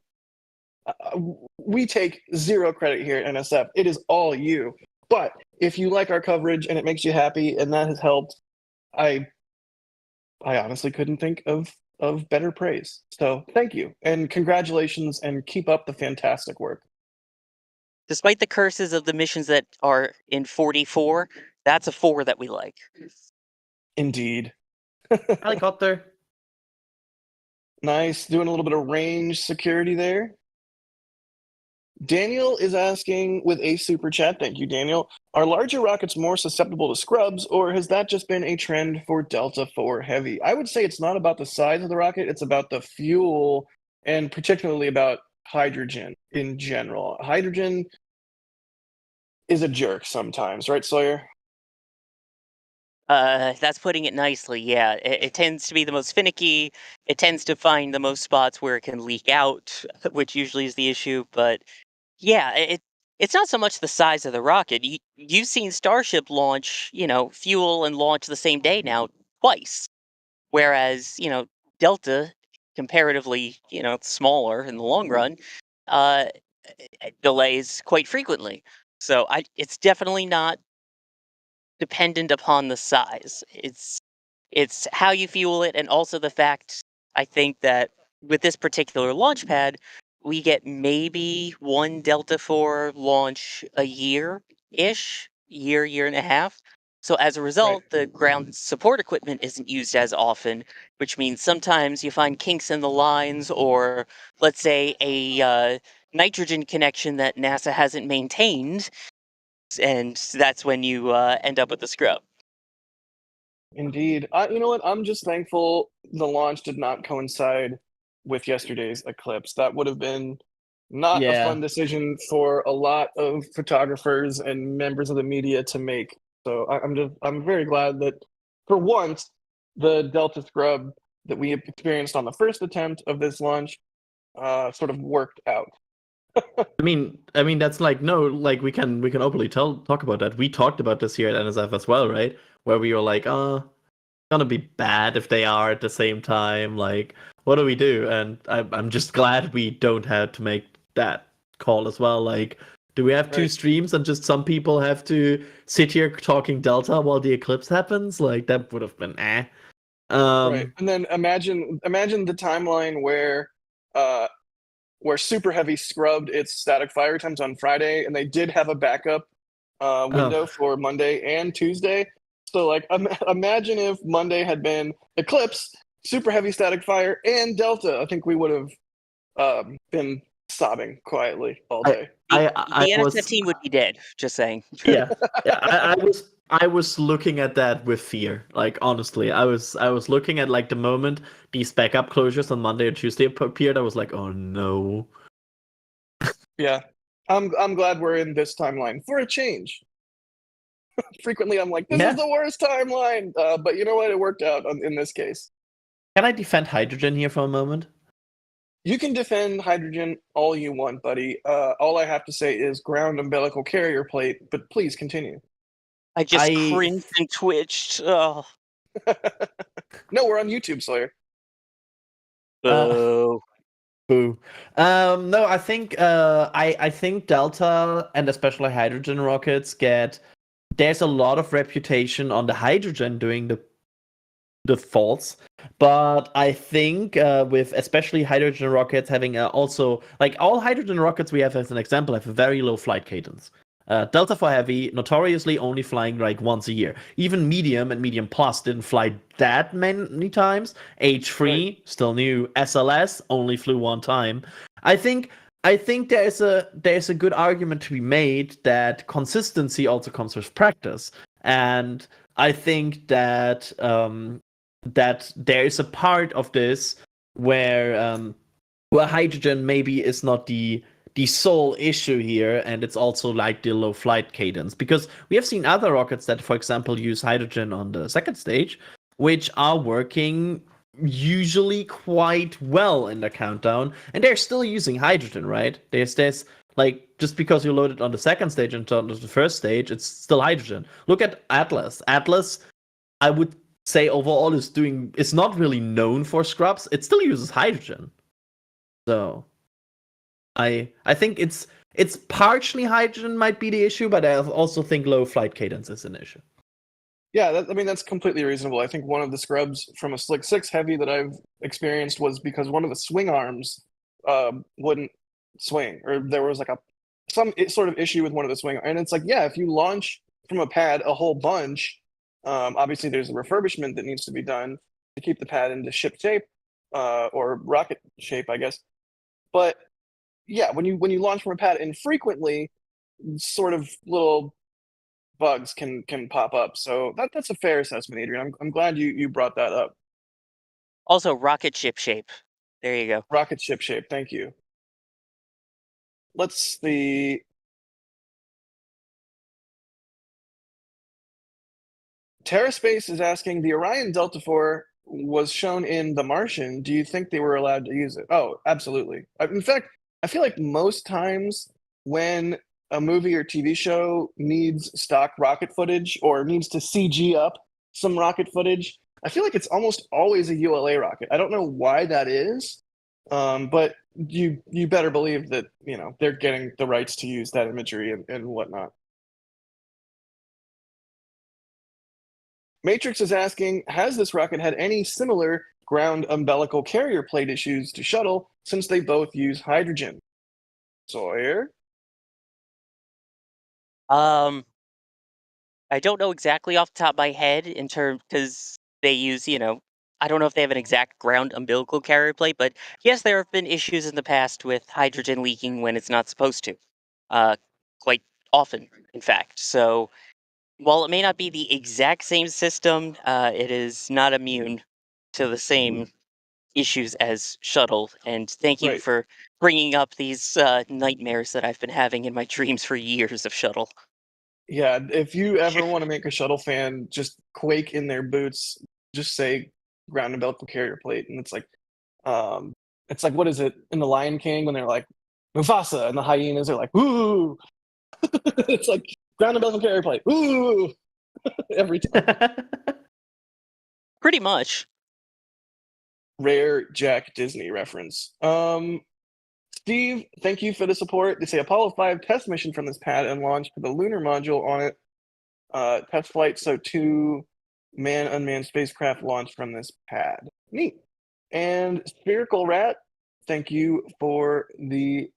We take zero credit here at NSF. It is all you. But if you like our coverage and it makes you happy and that has helped, I honestly couldn't think of better praise. So thank you and congratulations and keep up the fantastic work. Despite the curses of the missions that are in 44, that's a 4 that we like. Indeed. Helicopter. Nice. Doing a little bit of range security there. Daniel is asking with a super chat. Thank you, Daniel. Are larger rockets more susceptible to scrubs, or has that just been a trend for Delta IV Heavy? I would say it's not about the size of the rocket, it's about the fuel, and particularly about hydrogen in general. Hydrogen is a jerk sometimes, right, Sawyer? That's putting it nicely. Yeah, it tends to be the most finicky. It tends to find the most spots where it can leak out, which usually is the issue. But yeah, it's not so much the size of the rocket. You've seen Starship launch, fuel and launch the same day now twice, whereas Delta, comparatively, smaller in the long run, uh, delays quite frequently. So it's definitely not dependent upon the size. It's how you fuel it, and also the fact, I think, that with this particular launch pad, we get maybe one Delta IV launch a year-ish, year and a half. So as a result, the ground support equipment isn't used as often, which means sometimes you find kinks in the lines, or let's say a nitrogen connection that NASA hasn't maintained, and that's when you end up with the scrub. Indeed. You know what? I'm just thankful the launch did not coincide with yesterday's eclipse. That would have been not a fun decision for a lot of photographers and members of the media to make. So I'm very glad that for once the Delta scrub that we experienced on the first attempt of this launch sort of worked out. I mean that's we can openly talk about that. We talked about this here at NSF as well, right? Where we were like, it's gonna be bad if they are at the same time. Like, what do we do? And I'm just glad we don't have to make that call as well. Like, do we have two streams and just some people have to sit here talking Delta while the eclipse happens? Like, that would have been Right. And then imagine the timeline where Super Heavy scrubbed its static fire times on Friday, and they did have a backup window for Monday and Tuesday. So, like, imagine if Monday had been Eclipse, Super Heavy static fire, and Delta. I think we would have been sobbing quietly all day. The NSF team would be dead. Just saying. Yeah. I was looking at that with fear. Like, honestly, I was looking at, like, the moment these backup closures on Monday or Tuesday appeared. I was like, oh no. Yeah, I'm glad we're in this timeline for a change. Frequently, I'm like, this is the worst timeline. But you know what? It worked out in this case. Can I defend hydrogen here for a moment? You can defend hydrogen all you want, buddy. All I have to say is ground umbilical carrier plate, but please continue. I just cringed and twitched. Oh. No, we're on YouTube, Sawyer. Boo. Boo. No, I think I think Delta and especially hydrogen rockets there's a lot of reputation on the hydrogen doing the faults, but I think with especially hydrogen rockets having also, like, all hydrogen rockets we have as an example have a very low flight cadence. Delta IV Heavy notoriously only flying like once a year. Even Medium and Medium Plus didn't fly that many times. H3 still new. SLS only flew one time. I think there's a good argument to be made that consistency also comes with practice, and I think that that there is a part of this where hydrogen maybe is not the sole issue here, and it's also like the low flight cadence, because we have seen other rockets that, for example, use hydrogen on the second stage, which are working usually quite well in the countdown, and they're still using hydrogen, right? There's like, just because you load it on the second stage and on the first stage, it's still hydrogen. Look at Atlas. I would say overall is not really known for scrubs, it still uses hydrogen. So I think it's partially hydrogen might be the issue, but I also think low flight cadence is an issue. Yeah, that's completely reasonable. I think one of the scrubs from a Slick 6 Heavy that I've experienced was because one of the swing arms wouldn't swing, or there was like some sort of issue with one of the swing. And it's like, yeah, if you launch from a pad a whole bunch, obviously there's a refurbishment that needs to be done to keep the pad into ship shape or rocket shape, I guess. But yeah, when you launch from a pad infrequently, sort of little bugs can pop up. So that's a fair assessment, Adrian. I'm glad you brought that up. Also, rocket ship shape. There you go. Rocket ship shape. Thank you. Let's see. TerraSpace is asking, the Orion Delta IV was shown in The Martian. Do you think they were allowed to use it? Oh, absolutely. In fact, I feel like most times when a movie or TV show needs stock rocket footage or needs to CG up some rocket footage, I feel like it's almost always a ULA rocket. I don't know why that is, but you better believe that they're getting the rights to use that imagery and whatnot. Matrix is asking, has this rocket had any similar ground umbilical carrier plate issues to shuttle since they both use hydrogen? Sawyer? I don't know exactly off the top of my head in terms, because they use, I don't know if they have an exact ground umbilical carrier plate, but yes, there have been issues in the past with hydrogen leaking when it's not supposed to. Quite often, in fact. So while it may not be the exact same system, it is not immune to the same issues as shuttle. And thank you Right. for bringing up these nightmares that I've been having in my dreams for years of shuttle. Yeah, if you ever want to make a shuttle fan just quake in their boots, just say ground umbilical carrier plate, and it's like what is it in the Lion King when they're like Mufasa and the hyenas are like ooh, it's like ground umbilical carrier plate, ooh, every time. Pretty much. Rare Jack Disney reference. Steve, thank you for the support. They say Apollo 5 test mission from this pad and launch for the lunar module on it. Test flight, so 2 unmanned spacecraft launched from this pad. Neat. And Spherical Rat, thank you for the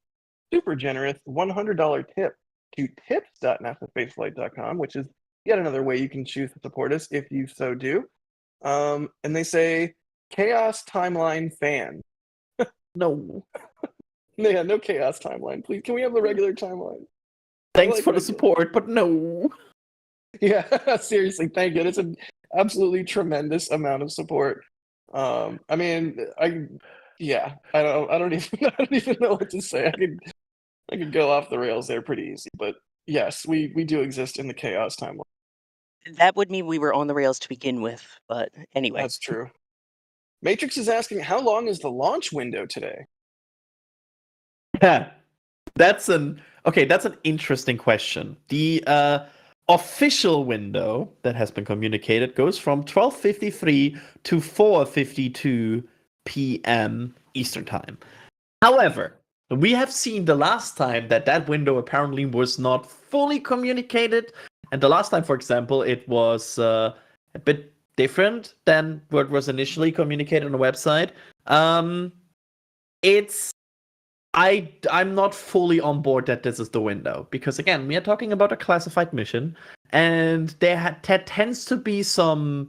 super generous $100 tip to tips.nasaspaceflight.com, which is yet another way you can choose to support us if you so do. And they say, Chaos Timeline fan. No. Yeah, no Chaos Timeline. Please, can we have the regular timeline? Thanks for the support, but no. Yeah, seriously, thank you. It's an absolutely tremendous amount of support. I don't even know what to say. I could go off the rails there pretty easy, but yes, we do exist in the Chaos Timeline. That would mean we were on the rails to begin with, but anyway. That's true. Matrix is asking, how long is the launch window today? Yeah, that's an interesting question. The official window that has been communicated goes from 12:53 to 4:52 p.m. Eastern Time. However, we have seen the last time that window apparently was not fully communicated, and the last time, for example, it was a bit different than what was initially communicated on the website. I'm not fully on board that this is the window, because again, we are talking about a classified mission, and there tends to be some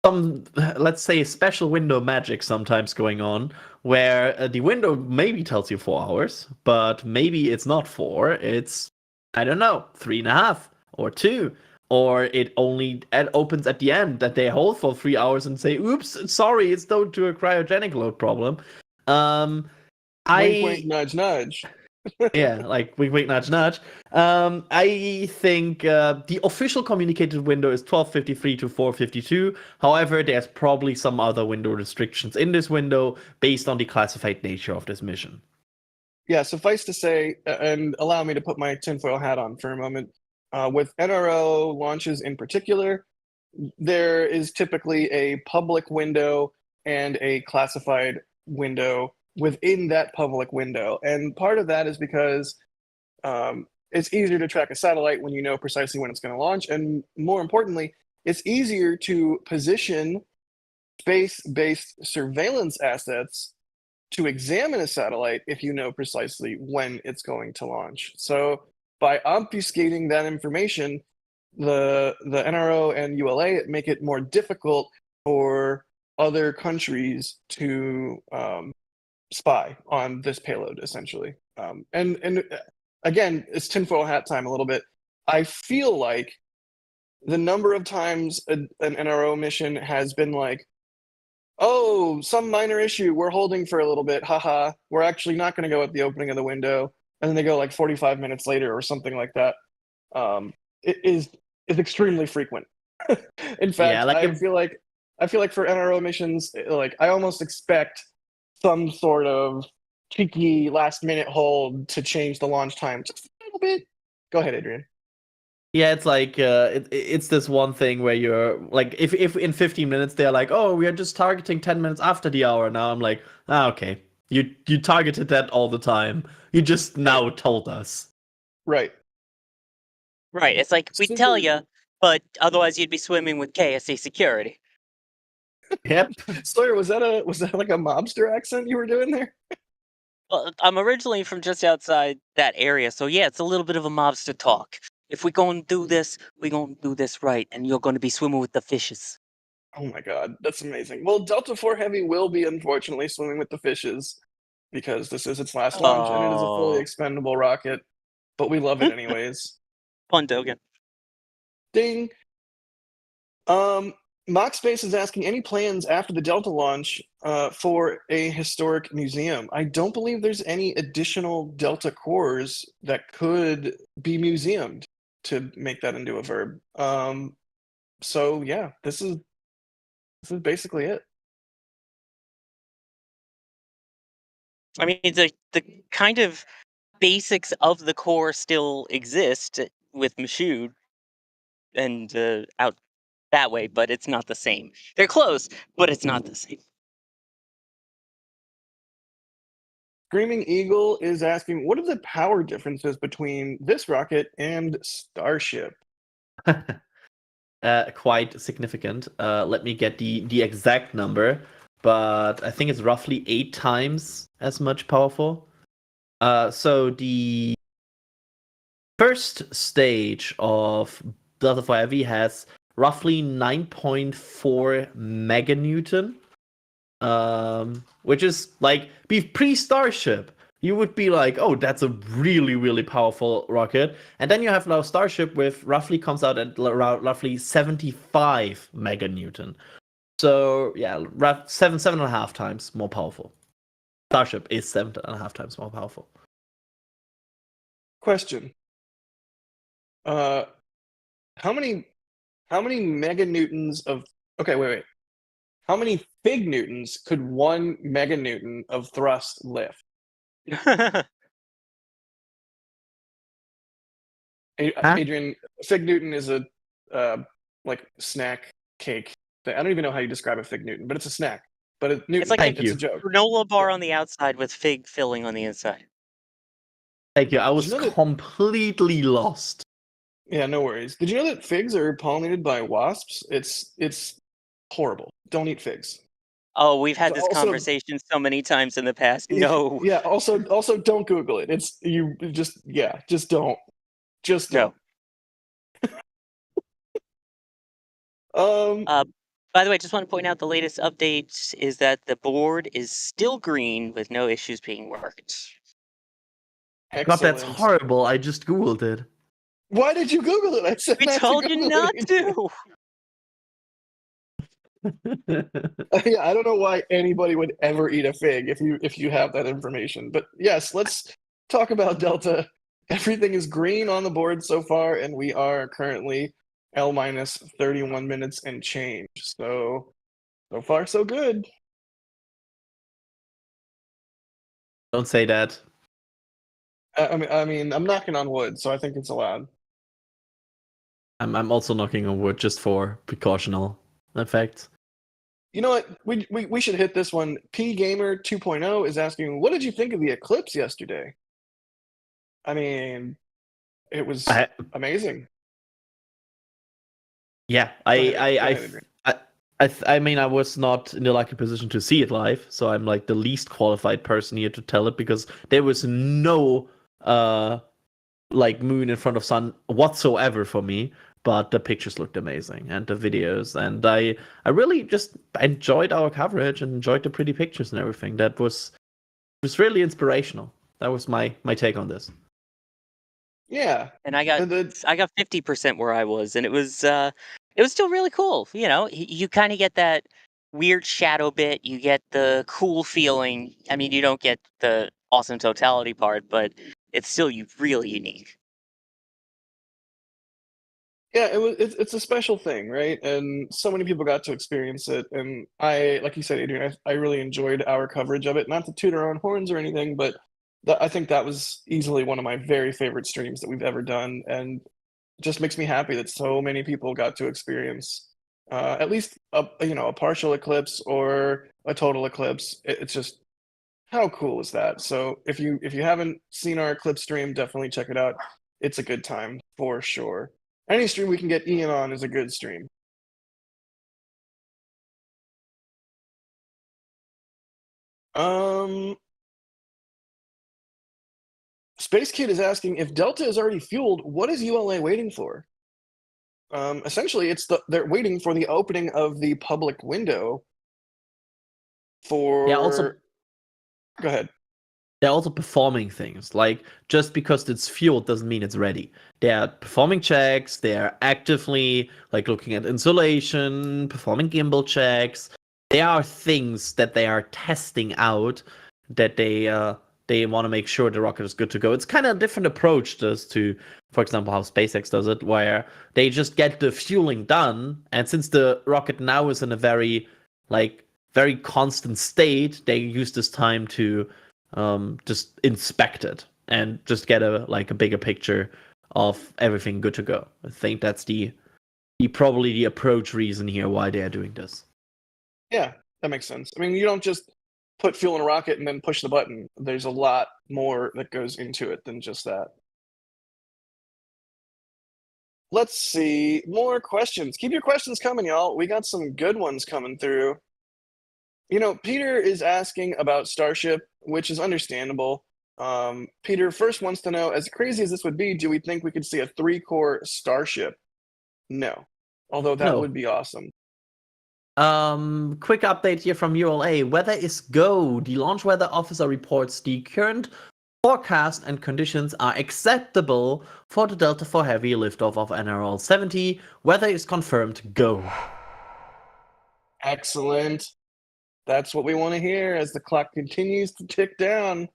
let's say special window magic sometimes going on, where the window maybe tells you 4 hours, but maybe it's not 4, it's, I don't know, 3.5 or 2, or it only opens at the end that they hold for 3 hours and say, oops, sorry, it's due to a cryogenic load problem. Wink, wink, nudge, nudge. Yeah, like wink, wink, nudge, nudge. I think the official communicated window is 12:53 to 4:52. However, there's probably some other window restrictions in this window based on the classified nature of this mission. Yeah, suffice to say, and allow me to put my tinfoil hat on for a moment, with NRO launches in particular, there is typically a public window and a classified window within that public window. And part of that is because it's easier to track a satellite when you know precisely when it's going to launch. And more importantly, it's easier to position space-based surveillance assets to examine a satellite if you know precisely when it's going to launch. So by obfuscating that information, the NRO and ULA make it more difficult for other countries to spy on this payload, essentially. And again, it's tinfoil hat time a little bit. I feel like the number of times an NRO mission has been like, oh, some minor issue, we're holding for a little bit, haha, we're actually not going to go at the opening of the window, and then they go like 45 minutes later or something like that. It is extremely frequent. In fact, I feel like for NRO missions, like I almost expect some sort of cheeky last minute hold to change the launch time just a little bit. Go ahead, Adrian. Yeah, it's like it's this one thing where you're like, if in 15 minutes they're like, oh, we are just targeting 10 minutes after the hour. Now I'm like, okay, you targeted that all the time. You just now told us. Right. Right. It's like we tell you, but otherwise you'd be swimming with KSC security. Yep. Sawyer, was that like a mobster accent you were doing there? Well, I'm originally from just outside that area, so yeah, it's a little bit of a mobster talk. If we're going to do this, we're going to do this right, and you're going to be swimming with the fishes. Oh my god, that's amazing. Well, Delta 4 Heavy will be unfortunately swimming with the fishes because this is its last launch and it is a fully expendable rocket, but we love it anyways. Fun token. Ding. Mockspace is asking any plans after the Delta launch for a historic museum. I don't believe there's any additional Delta cores that could be museumed, to make that into a verb. So yeah, this is basically it. I mean, the kind of basics of the core still exist with Mashoud and out that way, but it's not the same. They're close, but it's not the same. Screaming Eagle is asking, what are the power differences between this rocket and Starship? Quite significant. Let me get the exact number, but I think it's roughly 8 times as much powerful. So the first stage of Delta 4 Heavy has roughly 9.4 meganewton, which is like pre-Starship. You would be like, oh, that's a really, really powerful rocket. And then you have now Starship with comes out at roughly 75 meganewton. So yeah, 7.5 times more powerful. Starship is 7.5 times more powerful. Question. How many meganewtons of wait. How many fig newtons could 1 meganewton of thrust lift? Adrian, fig newton is a like snack cake. I don't even know how you describe a fig newton, but it's a snack. But it's like it's a joke. Granola bar on the outside with fig filling on the inside. Thank you. I was completely lost. Yeah, no worries. Did you know that figs are pollinated by wasps? It's horrible. Don't eat figs. Oh, we've had this conversation so many times in the past. No. Yeah. Also, don't Google it. Just don't. Just don't. No. By the way, I just want to point out the latest update is that the board is still green with no issues being worked. Excellent. God, that's horrible. I just Googled it. Why did you Google it? I said we told you not to. Yeah, I don't know why anybody would ever eat a fig if you have that information. But yes, let's talk about Delta. Everything is green on the board so far, and we are currently L-minus 31 minutes and change. So far, so good. Don't say that. I mean, I'm knocking on wood, so I think it's allowed. I'm also knocking on wood just for precautional effects. You know what? We should hit this one. P Gamer 2.0 is asking, what did you think of the eclipse yesterday? I mean, it was amazing. Yeah, Go ahead, I mean, I was not in the lucky position to see it live, so I'm like the least qualified person here to tell it because there was no like moon in front of sun whatsoever for me. But the pictures looked amazing and the videos, and I really just enjoyed our coverage and enjoyed the pretty pictures and everything. That was really inspirational. That was my take on this. Yeah. And I got 50% where I was, and it was still really cool. You know, you kind of get that weird shadow bit. You get the cool feeling. I mean, you don't get the awesome totality part, but it's still really unique. Yeah, it's a special thing, right? And so many people got to experience it. And I, like you said, Adrian, I really enjoyed our coverage of it. Not to toot our own horns or anything, but I think that was easily one of my very favorite streams that we've ever done. And just makes me happy that so many people got to experience at least a partial eclipse or a total eclipse. It's just, how cool is that? So if you haven't seen our eclipse stream, definitely check it out. It's a good time for sure. Any stream we can get Ian on is a good stream. Space Kid is asking, if Delta is already fueled, what is ULA waiting for? Essentially, they're waiting for the opening of the public window for... Yeah, also... Go ahead. They're also performing things. Like, just because it's fueled doesn't mean it's ready. They're performing checks, they're actively, like, looking at insulation, performing gimbal checks. There are things that they are testing out that they want to make sure the rocket is good to go. It's kind of a different approach as to, for example, how SpaceX does it, where they just get the fueling done, and since the rocket now is in a very constant state, they use this time to just inspect it and just get a bigger picture of everything good to go. I think that's probably the approach reason here why they are doing this. Yeah, that makes sense. I mean, you don't just put fuel in a rocket and then push the button. There's a lot more that goes into it than just that. Let's see, more questions. Keep your questions coming, y'all. We got some good ones coming through. You know, Peter is asking about Starship, which is understandable. Peter first wants to know, as crazy as this would be, do we think we could see a 3-core Starship? No. Although that would be awesome. Quick update here from ULA. Weather is go. The launch weather officer reports the current forecast and conditions are acceptable for the Delta IV Heavy liftoff of NROL-70. Weather is confirmed go. Excellent. That's what we want to hear as the clock continues to tick down.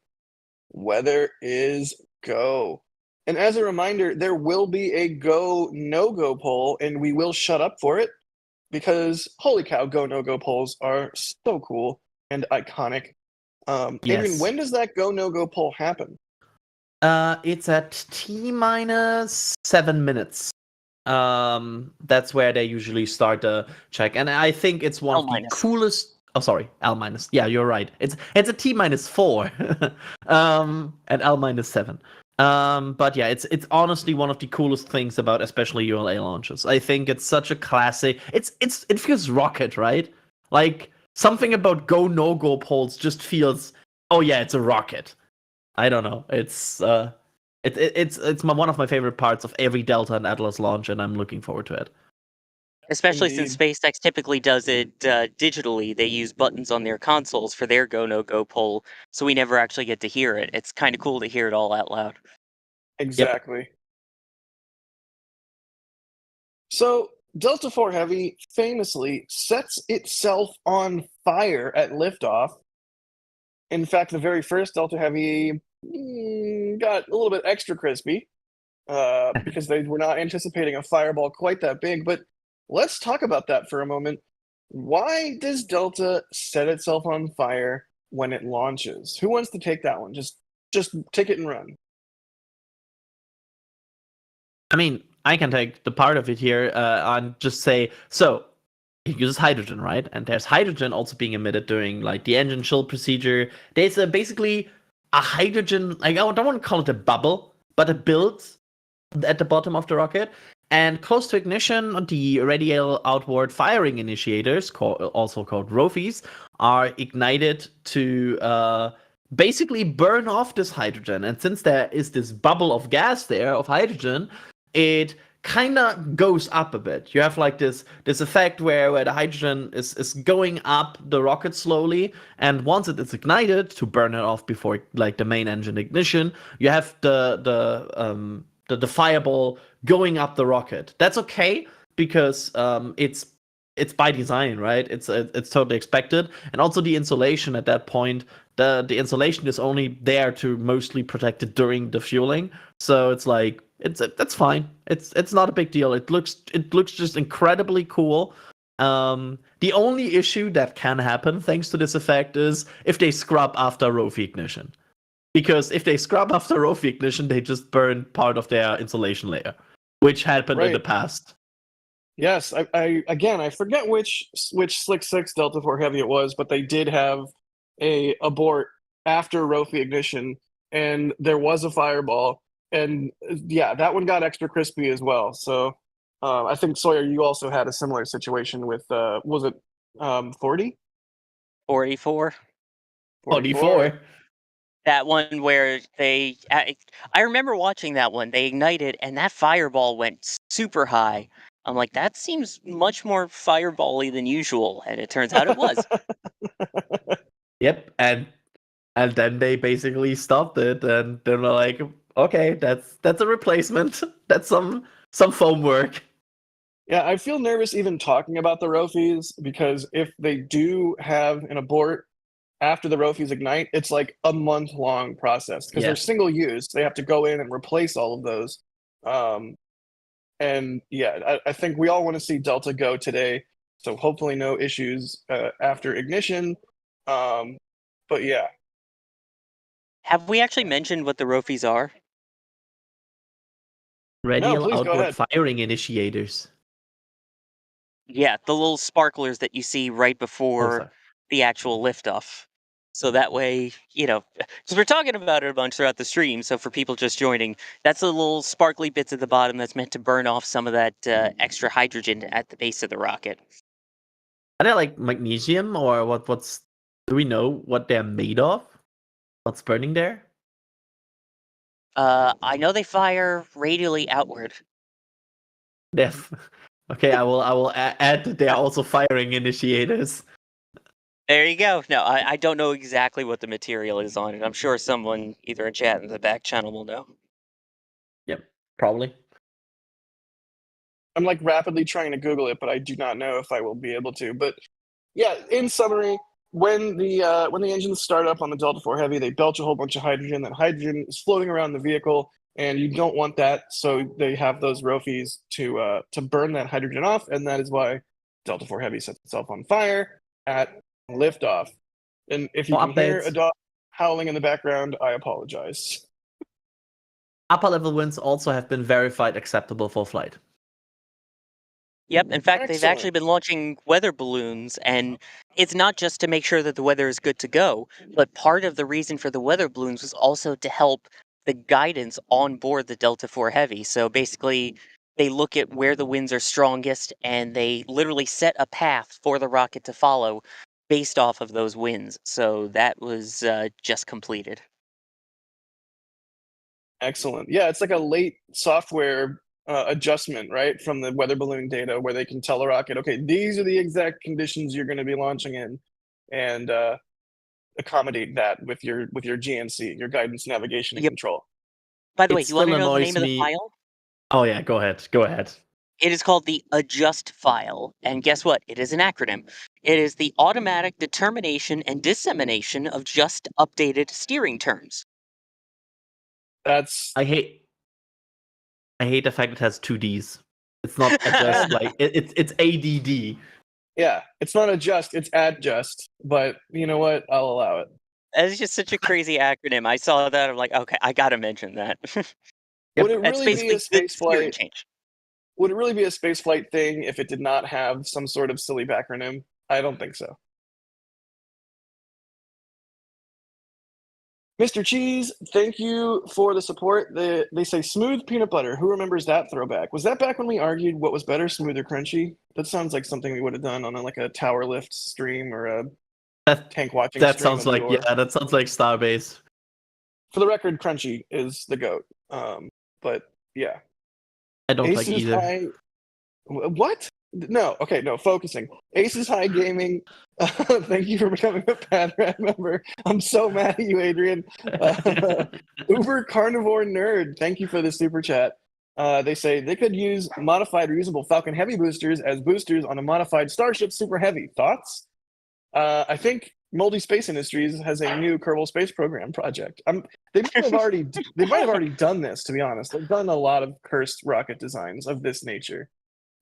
Weather is go. And as a reminder, there will be a go, no-go poll, and we will shut up for it because, holy cow, go, no-go polls are so cool and iconic. Yes. Adrian, when does that go, no-go poll happen? It's at T-minus 7 minutes. That's where they usually start the check. And I think it's one of the coolest... Oh, sorry, L-. Yeah, you're right. It's a T-4 and L-7. But yeah, it's honestly one of the coolest things about especially ULA launches. I think it's such a classic. It feels rocket, right? Like something about go no go polls just feels, oh yeah, it's a rocket. I don't know. It's one of my favorite parts of every Delta and Atlas launch, and I'm looking forward to it. Especially since SpaceX typically does it digitally. They use buttons on their consoles for their go, no-go poll, so we never actually get to hear it. It's kind of cool to hear it all out loud. Exactly. Yep. So, Delta IV Heavy famously sets itself on fire at liftoff. In fact, the very first Delta Heavy got a little bit extra crispy because they were not anticipating a fireball quite that big, but let's talk about that for a moment. Why does Delta set itself on fire when it launches? Who wants to take that one? Just take it and run. I mean, I can take the part of it here and just say, so it uses hydrogen, right? And there's hydrogen also being emitted during like the engine chill procedure. There's basically a hydrogen, like I don't want to call it a bubble, but it builds at the bottom of the rocket. And close to ignition, the radial outward firing initiators, also called ROFIs, are ignited to basically burn off this hydrogen. And since there is this bubble of gas there, of hydrogen, it kind of goes up a bit. You have like this effect where the hydrogen is going up the rocket slowly, and once it is ignited to burn it off before like the main engine ignition, you have the fireball going up the rocket. That's okay because it's by design, right? It's totally expected, and also the insulation at that point. The insulation is only there to mostly protect it during the fueling, so it's like that's fine. It's not a big deal. It looks just incredibly cool. The only issue that can happen thanks to this effect is if they scrub after ROFI ignition. Because if they scrub after ROFI ignition, they just burn part of their insulation layer, which happened in the past. Yes, I forget which Slick 6 Delta 4 Heavy it was, but they did have a abort after ROFI ignition, and there was a fireball, and yeah, that one got extra crispy as well. So I think Sawyer, you also had a similar situation with was it 40? 44. 44. That one where I remember watching that one. They ignited, and that fireball went super high. I'm like, that seems much more fireball-y than usual, and it turns out it was. Yep, and then they basically stopped it, and they're like, okay, that's a replacement. That's some foam work. Yeah, I feel nervous even talking about the ROFIs because if they do have an abort after the ROFIs ignite, it's like a month-long process because they're single use. They have to go in and replace all of those. And yeah, I think we all want to see Delta go today. So hopefully no issues after ignition. But yeah. Have we actually mentioned what the ROFIs are? Radial please go outward ahead. firing initiators. Yeah, the little sparklers that you see right before the actual liftoff. So that way, because we're talking about it a bunch throughout the stream. So for people just joining, that's the little sparkly bits at the bottom that's meant to burn off some of that extra hydrogen at the base of the rocket. Are they like magnesium or what's? Do we know what they're made of? What's burning there? I know they fire radially outward. Okay, I will add that they are also firing initiators. There you go. No, I don't know exactly what the material is on it. I'm sure someone either in chat in the back channel will know. Yep, probably. I'm like rapidly trying to Google it, but I do not know if I will be able to. But yeah, in summary, when the engines start up on the Delta 4 Heavy, they belch a whole bunch of hydrogen. That hydrogen is floating around the vehicle, and you don't want that, so they have those ROFIs to burn that hydrogen off, and that is why Delta 4 Heavy sets itself on fire at liftoff. And if you can hear a dog howling in the background, I apologize. Upper level winds also have been verified acceptable for flight. Yep, in fact, they've actually been launching weather balloons, and it's not just to make sure that the weather is good to go, but part of the reason for the weather balloons was also to help the guidance on board the Delta 4 Heavy. So basically, they look at where the winds are strongest, and they literally set a path for the rocket to follow based off of those winds. So that was just completed. Excellent. Yeah, it's like a late software adjustment, right, from the weather balloon data, where they can tell the rocket, okay, these are the exact conditions you're going to be launching in, and accommodate that with your GNC, your guidance, navigation, and control. By the way, you want to know the name of the file? Oh yeah, go ahead. It is called the adjust file, and guess what? It is an acronym. It is the automatic determination and dissemination of just updated steering terms. That's I hate the fact it has two Ds. It's not adjust like it's ADD. Yeah, it's not adjust, it's adjust. But you know what? I'll allow it. It's just such a crazy acronym. I saw that. I'm like, okay, I gotta mention that. Would it really be a space flight? Change. would it really be a spaceflight thing if it did not have some sort of silly backronym? I don't think so. Mr. Cheese, thank you for the support. They say smooth peanut butter. Who remembers that throwback? Was that back when we argued what was better, smooth or crunchy? That sounds like something we would have done on like a tower lift stream or a tank watching That stream. sounds like that sounds like Starbase. For the record, crunchy is the goat. But yeah, I don't like Aces either. High. What? No, okay, no, focusing. Aces High Gaming, thank you for becoming a Padrat member. I'm so mad at you, Adrian. Uber Carnivore Nerd, thank you for the super chat. They say they could use modified reusable Falcon Heavy boosters as boosters on a modified Starship Super Heavy. Thoughts? I think Moldy Space Industries has a new Kerbal Space Program project. They might have already done this, to be honest. They've done a lot of cursed rocket designs of this nature.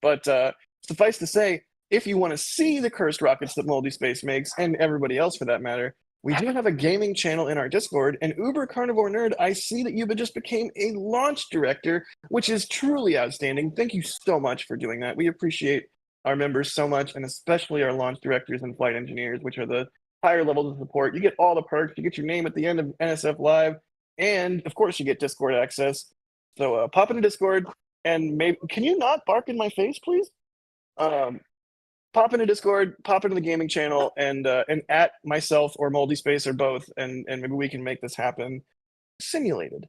But suffice to say, if you want to see the cursed rockets that Moldy Space makes, and everybody else for that matter, we do have a gaming channel in our Discord. And Uber Carnivore Nerd, I see that you just became a launch director, which is truly outstanding. Thank you so much for doing that. We appreciate our members so much, and especially our launch directors and flight engineers, which are the higher levels of support. You get all the perks. You get your name at the end of NSF Live, and of course, you get Discord access. So pop into Discord. And maybe, can you not bark in my face, please? Pop into Discord, pop into the gaming channel, and at myself or Moldy Space or both, and maybe we can make this happen. Simulated.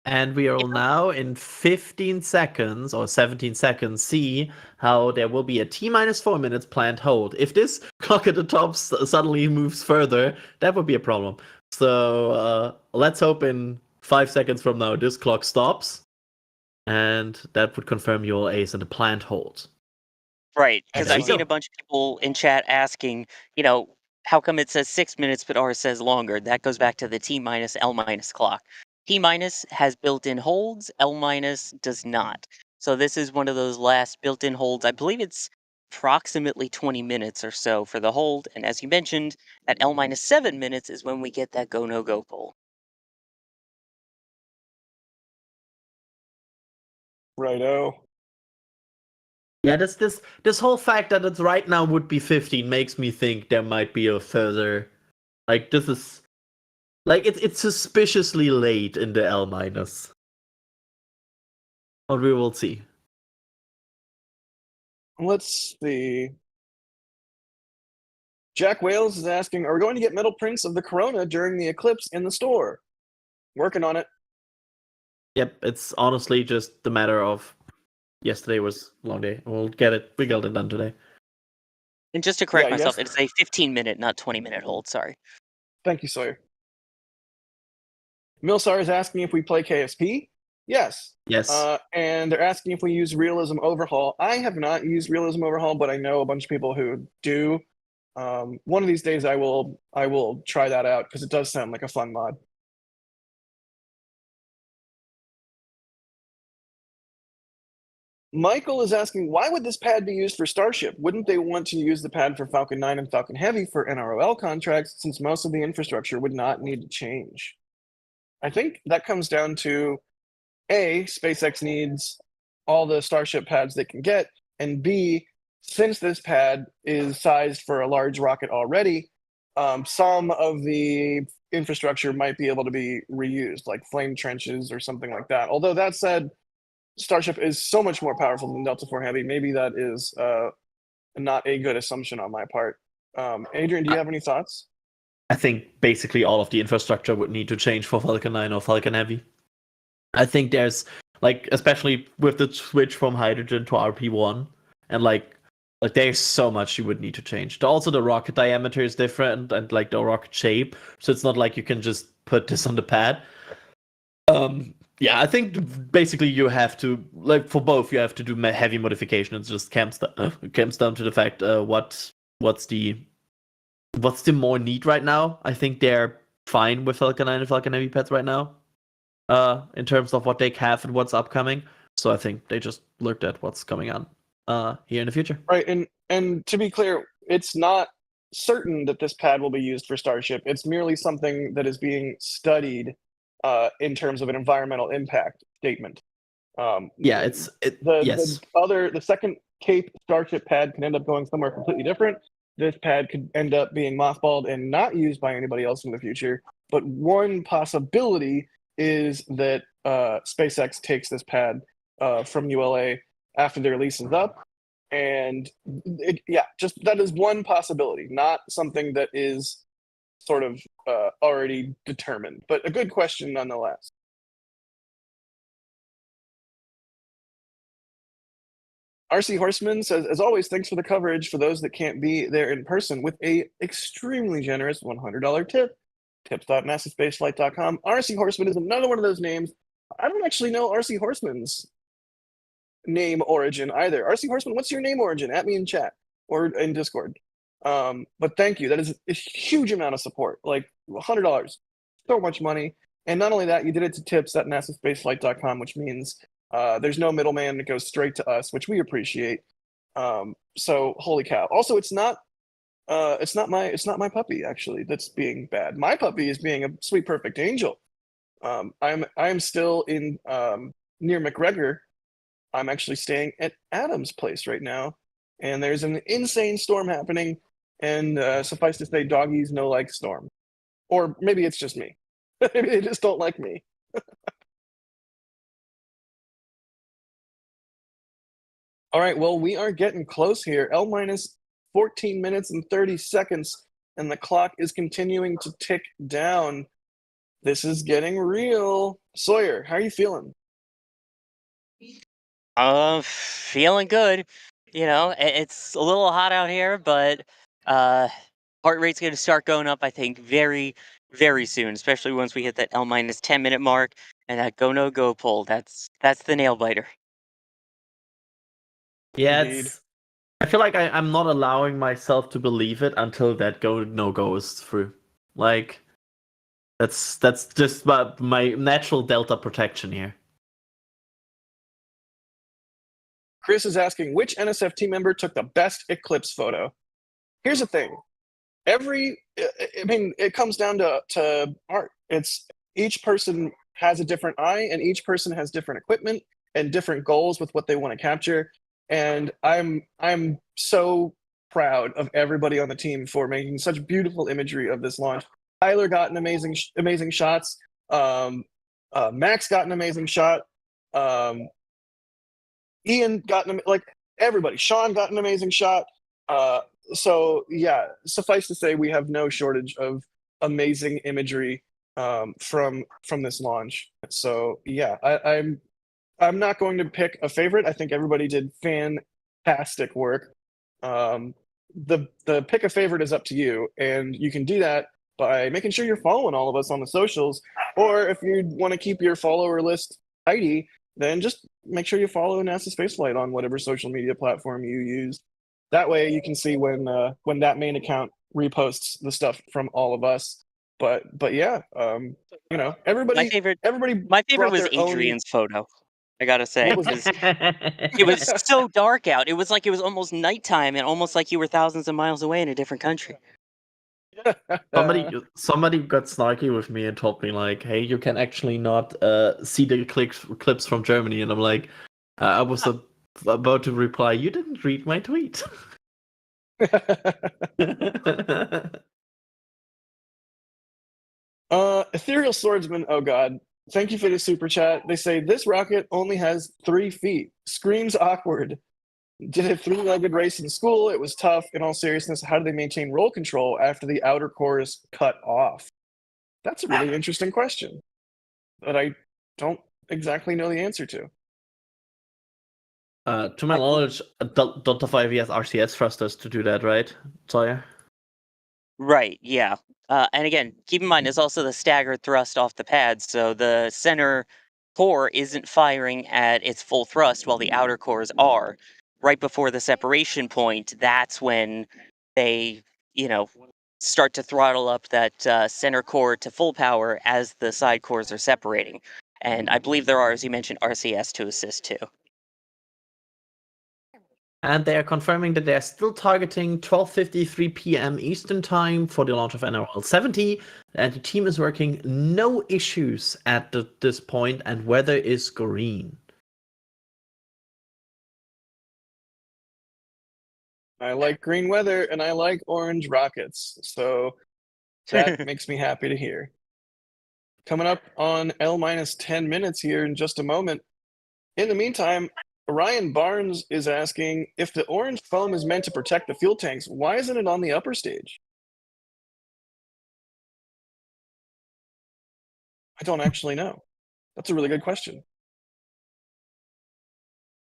And we will now, in 15 seconds or 17 seconds, see how there will be a T-minus 4 minutes planned hold. If this clock at the top suddenly moves further, that would be a problem. So let's hope in 5 seconds from now this clock stops. And that would confirm ULAs in the planned hold. Right, because there I've you seen go. a bunch of people in chat asking, how come it says 6 minutes but ours says longer? That goes back to the T minus L minus clock. T minus has built-in holds, L minus does not. So this is one of those last built-in holds. I believe it's approximately 20 minutes or so for the hold, and as you mentioned, at L minus 7 minutes is when we get that go no go poll. Righto. Yeah, this whole fact that it's right now would be 15 makes me think there might be a further, like, this is like it's suspiciously late in the L minus. But we will see. Let's see. Jack Wales is asking, are we going to get metal prints of the Corona during the eclipse in the store? Working on it. Yep, it's honestly just the matter of yesterday was a long day. We'll get it. We got it done today. And just to correct Yeah, myself, yes. it's a 15-minute, not 20-minute hold, sorry. Thank you, Sawyer. Milsar is asking if we play KSP. Yes. Yes. And they're asking if we use Realism Overhaul. I have not used Realism Overhaul, but I know a bunch of people who do. One of these days I will try that out because it does sound like a fun mod. Michael is asking, why would this pad be used for Starship? Wouldn't they want to use the pad for Falcon 9 and Falcon Heavy for NROL contracts since most of the infrastructure would not need to change? I think that comes down to A, SpaceX needs all the Starship pads they can get, and B, since this pad is sized for a large rocket already, some of the infrastructure might be able to be reused, like flame trenches or something like that. Although that said, Starship is so much more powerful than Delta IV Heavy. Maybe that is not a good assumption on my part. Adrian, do you have any thoughts? I think basically all of the infrastructure would need to change for Falcon 9 or Falcon Heavy. I think there's, like, especially with the switch from hydrogen to RP1, and like there's so much you would need to change. Also, the rocket diameter is different and like the rocket shape, so it's not like you can just put this on the pad. Yeah, I think basically you have to, like, for both, you have to do heavy modification. It just comes down to the fact what's the more need right now. I think they're fine with Falcon 9 and Falcon Heavy pads right now, in terms of what they have and what's upcoming. So I think they just looked at what's coming on here in the future. Right, and to be clear, it's not certain that this pad will be used for Starship. It's merely something that is being studied in terms of an environmental impact statement. Yeah, yes. The second Cape Starship pad can end up going somewhere completely different. This pad could end up being mothballed and not used by anybody else in the future. But one possibility is that SpaceX takes this pad from ULA after their lease is up. And that is one possibility, not something that is sort of already determined, but a good question nonetheless. RC Horseman says, as always, thanks for the coverage for those that can't be there in person with a extremely generous $100 tip. Tips.nasaspaceflight.com. RC Horseman is another one of those names. I don't actually know RC Horseman's name origin either. RC Horseman, what's your name origin? At me in chat or in Discord. But thank you. That is a huge amount of support, like $100. So much money. And not only that, you did it to tips.nasaspaceflight.com, which means there's no middleman. It goes straight to us, which we appreciate. So holy cow. Also, it's not my puppy actually that's being bad. My puppy is being a sweet perfect angel. I'm still in near McGregor. I'm actually staying at Adam's place right now, and there's an insane storm happening. And suffice to say, doggies no like storm, or maybe it's just me. Maybe they just don't like me. All right, well, we are getting close here. L minus 14 minutes and 30 seconds, and the clock is continuing to tick down. This is getting real. Sawyer, how are you feeling? Feeling good. You know, it's a little hot out here, but heart rate's going to start going up, I think, very, very soon, especially once we hit that L minus 10-minute mark and that go no go pull. That's the nail biter. Yeah, I feel like I'm not allowing myself to believe it until that go no go is through. Like that's just my natural Delta protection here. Chris is asking, which NSF team member took the best eclipse photo? Here's the thing. It comes down to art. It's each person has a different eye, and each person has different equipment and different goals with what they want to capture. And I'm so proud of everybody on the team for making such beautiful imagery of this launch. Tyler got an amazing shots. Max got an amazing shot. Ian got everybody. Sean got an amazing shot. So yeah, suffice to say, we have no shortage of amazing imagery from this launch. So yeah, I'm not going to pick a favorite. I think everybody did fantastic work. The pick a favorite is up to you, and you can do that by making sure you're following all of us on the socials. Or if you want to keep your follower list tidy, then just make sure you follow NASA Spaceflight on whatever social media platform you use. That way you can see when that main account reposts the stuff from all of us. But yeah, everybody. My favorite was Adrian's photo. I gotta say, it was so dark out. It was like it was almost nighttime, and almost like you were thousands of miles away in a different country. Somebody got snarky with me and told me like, "Hey, you can actually not see the clips from Germany," and I'm like, I was about to reply, "You didn't read my tweet." Ethereal Swordsman, oh god. Thank you for the super chat. They say, this rocket only has 3 feet. Screams awkward. Did a 3-legged race in school. It was tough. In all seriousness, how do they maintain roll control after the outer core is cut off? That's a really interesting question that I don't exactly know the answer to. To my knowledge, Delta 5 has RCS thrusters to do that, right, Sawyer? Right, yeah. And again, keep in mind, there's also the staggered thrust off the pads, so the center core isn't firing at its full thrust while the outer cores are. Right before the separation point, that's when they, start to throttle up that center core to full power as the side cores are separating. And I believe there are, as you mentioned, RCS to assist too. And they are confirming that they're still targeting 12:53 p.m. Eastern Time for the launch of NROL-70, and the team is working no issues at this point, and weather is green. I like green weather, and I like orange rockets. So that makes me happy to hear. Coming up on L-10 minutes here in just a moment. In the meantime, Ryan Barnes is asking, if the orange foam is meant to protect the fuel tanks, why isn't it on the upper stage? I don't actually know. That's a really good question.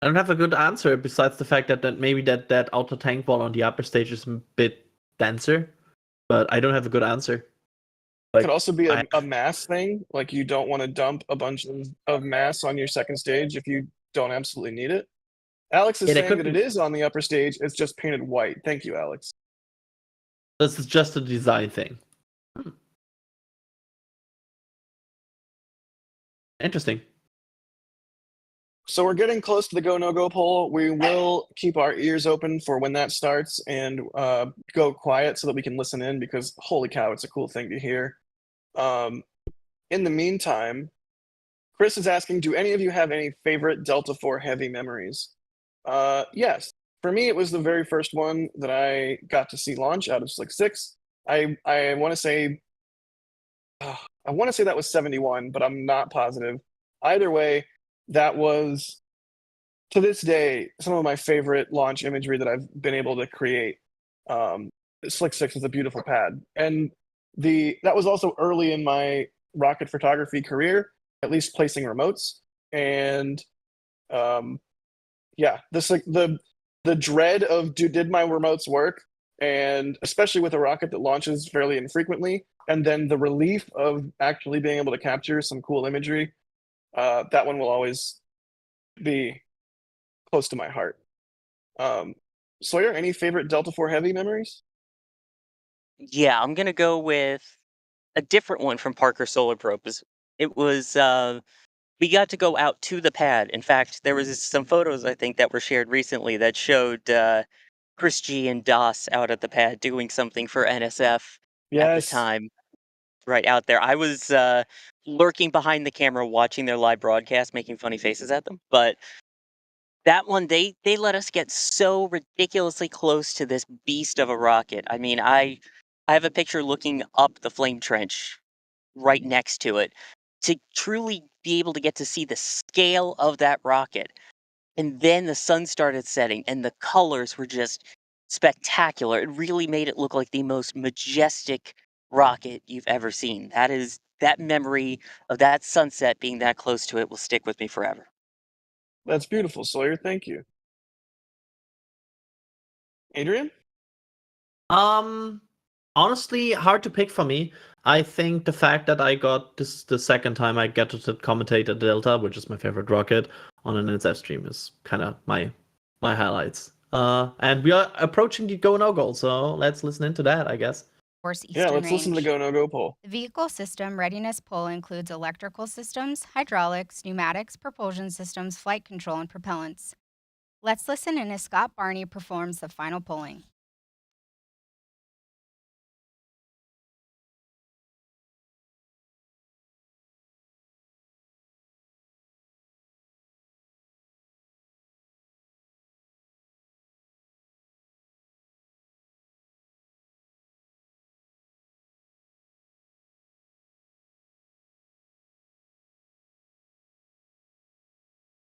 I don't have a good answer besides the fact that maybe that outer tank wall on the upper stage is a bit denser, but I don't have a good answer. It could also be a mass thing, like you don't want to dump a bunch of mass on your second stage if you don't absolutely need it. Alex is saying that it is on the upper stage, it's just painted white. Thank you, Alex. This is just a design thing. Interesting. So we're getting close to the go, no go poll. We will keep our ears open for when that starts and go quiet so that we can listen in, because holy cow, it's a cool thing to hear. In the meantime, Chris is asking, do any of you have any favorite Delta IV Heavy memories? Yes. For me, it was the very first one that I got to see launch out of Slick 6. I want to say that was 71, but I'm not positive. Either way, that was, to this day, some of my favorite launch imagery that I've been able to create. Slick 6 is a beautiful pad. And that was also early in my rocket photography career, at least placing remotes. And yeah, the dread of did my remotes work? And especially with a rocket that launches fairly infrequently, and then the relief of actually being able to capture some cool imagery, that one will always be close to my heart. Sawyer, any favorite Delta IV Heavy memories? Yeah, I'm gonna go with a different one from Parker Solar Probe. It was we got to go out to the pad. In fact, there was some photos I think that were shared recently that showed Chris G and DOS out at the pad doing something for NSF at the Yes. time. Right out there. I was lurking behind the camera watching their live broadcast, making funny faces at them. But that one, they let us get so ridiculously close to this beast of a rocket. I mean, I have a picture looking up the flame trench right next to it to truly be able to get to see the scale of that rocket. And then the sun started setting and the colors were just spectacular. It really made it look like the most majestic rocket you've ever seen. That memory of that sunset being that close to it will stick with me forever. That's beautiful, Sawyer. Thank you. Adrian? Honestly, hard to pick for me. I think the fact that I got this the second time I get to commentate a Delta, which is my favorite rocket, on an NSF stream is kind of my highlights. And we are approaching the go no go, so let's listen into that, I guess. Yeah, let's listen to the go no go poll. The vehicle system readiness poll includes electrical systems, hydraulics, pneumatics, propulsion systems, flight control, and propellants. Let's listen in as Scott Barney performs the final polling.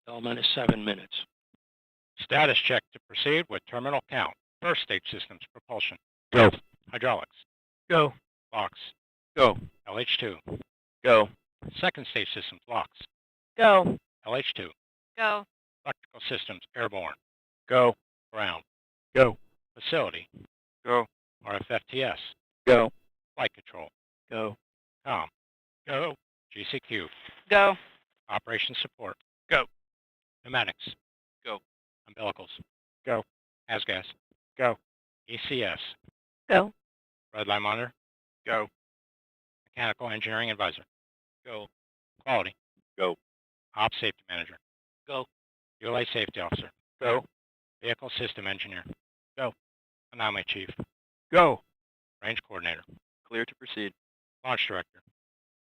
L-7 minutes. Status check to proceed with terminal count. First stage systems, propulsion. Go. Hydraulics. Go. Locks. Go. LH2. Go. Second stage systems, locks. Go. LH2. Go. Electrical systems, airborne. Go. Ground. Go. Facility. Go. RFFTS. Go. Flight control. Go. COM. Go. GCQ. Go. Operations support. Go. Pneumatics. Go. Umbilicals. Go. ASGAS. Go. ECS. Go. Red line monitor. Go. Mechanical engineering advisor. Go. Quality. Go. Ops safety manager. Go. ULA safety officer. Go. Vehicle system engineer. Go. Anomaly chief. Go. Range coordinator. Clear to proceed. Launch director.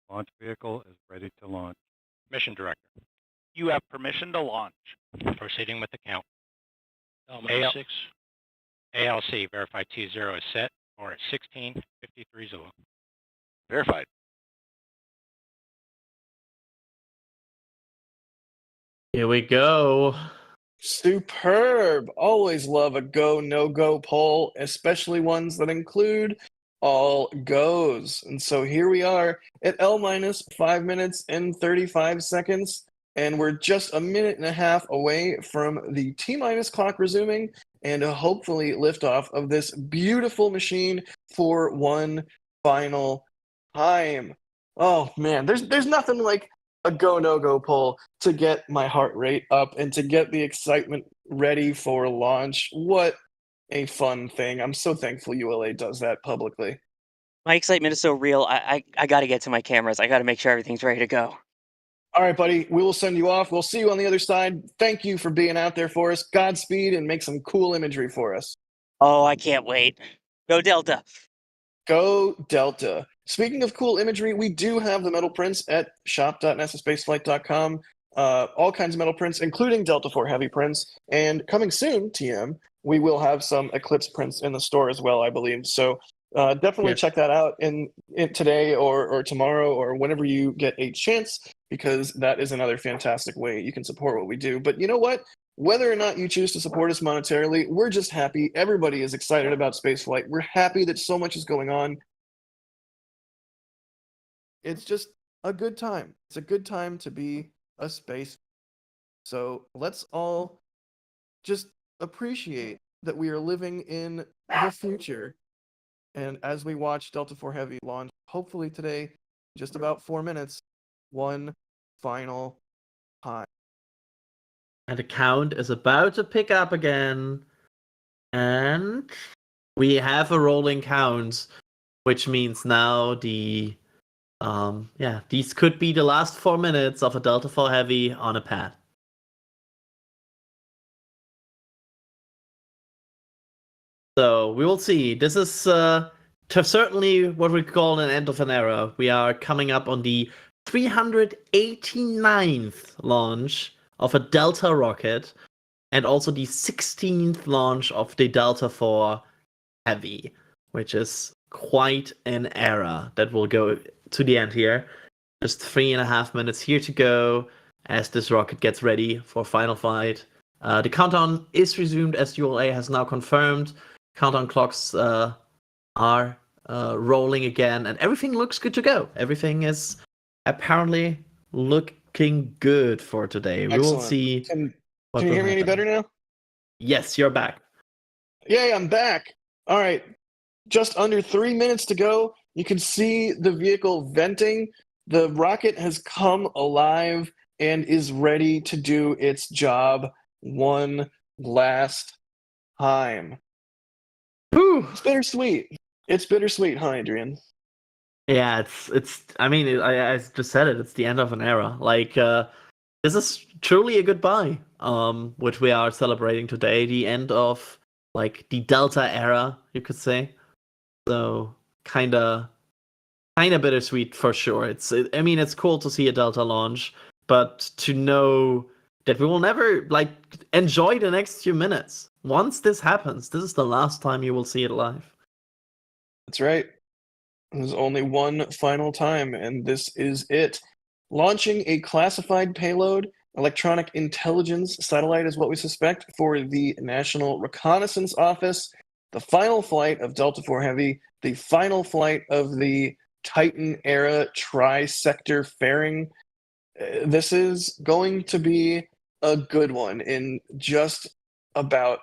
Launch vehicle is ready to launch. Mission director. You have permission to launch. Proceeding with the count. L-6. ALC, verify T0 is set or 1653 Zulu. Verified. Here we go. Superb. Always love a go, no go poll, especially ones that include all goes. And so here we are at L minus 5 minutes and 35 seconds. And we're just a minute and a half away from the T minus clock resuming and hopefully liftoff of this beautiful machine for one final time. Oh man, there's nothing like a go no go poll to get my heart rate up and to get the excitement ready for launch. What a fun thing. I'm so thankful ULA does that publicly. My excitement is so real. I got to get to my cameras. I got to make sure everything's ready to go. All right, buddy, we will send you off. We'll see you on the other side. Thank you for being out there for us. Godspeed and make some cool imagery for us. Oh, I can't wait. Go Delta. Go Delta. Speaking of cool imagery, we do have the metal prints at shop.nasaspaceflight.com. All kinds of metal prints, including Delta IV Heavy prints. And coming soon, TM, we will have some Eclipse prints in the store as well, I believe. So definitely check that out in today or tomorrow or whenever you get a chance, because that is another fantastic way you can support what we do. But you know what? Whether or not you choose to support us monetarily, we're just happy. Everybody is excited about spaceflight. We're happy that so much is going on. It's just a good time. It's a good time to be a space. So let's all just appreciate that we are living in the future. And as we watch Delta IV Heavy launch, hopefully today, just about 4 minutes, one final time. And the count is about to pick up again. And we have a rolling count, which means now these could be the last 4 minutes of a Delta IV Heavy on a pad. So we will see. This is certainly what we call an end of an era. We are coming up on the 389th launch of a Delta rocket, and also the 16th launch of the Delta IV Heavy, which is quite an era that will go to the end here. Just 3.5 minutes here to go as this rocket gets ready for final flight. The countdown is resumed, as ULA has now confirmed. Countdown clocks are rolling again, and everything looks good to go. Everything is apparently looking good for today. Excellent. We will see. Can you hear me any better now? Yes, you're back. Yay, I'm back. All right. Just under 3 minutes to go. You can see the vehicle venting. The rocket has come alive and is ready to do its job one last time. Whew. It's bittersweet. It's bittersweet, huh, Adrian? Yeah, it's. I mean, I just said it. It's the end of an era. Like, this is truly a goodbye. Which we are celebrating today. The end of like the Delta era, you could say. So kinda bittersweet for sure. I mean, it's cool to see a Delta launch, but to know that we will never like enjoy the next few minutes. Once this happens, this is the last time you will see it live. That's right. There's only one final time, and this is it. Launching a classified payload, electronic intelligence satellite is what we suspect, for the National Reconnaissance Office. The final flight of Delta IV Heavy, the final flight of the Titan-era tri-sector fairing. This is going to be a good one in just about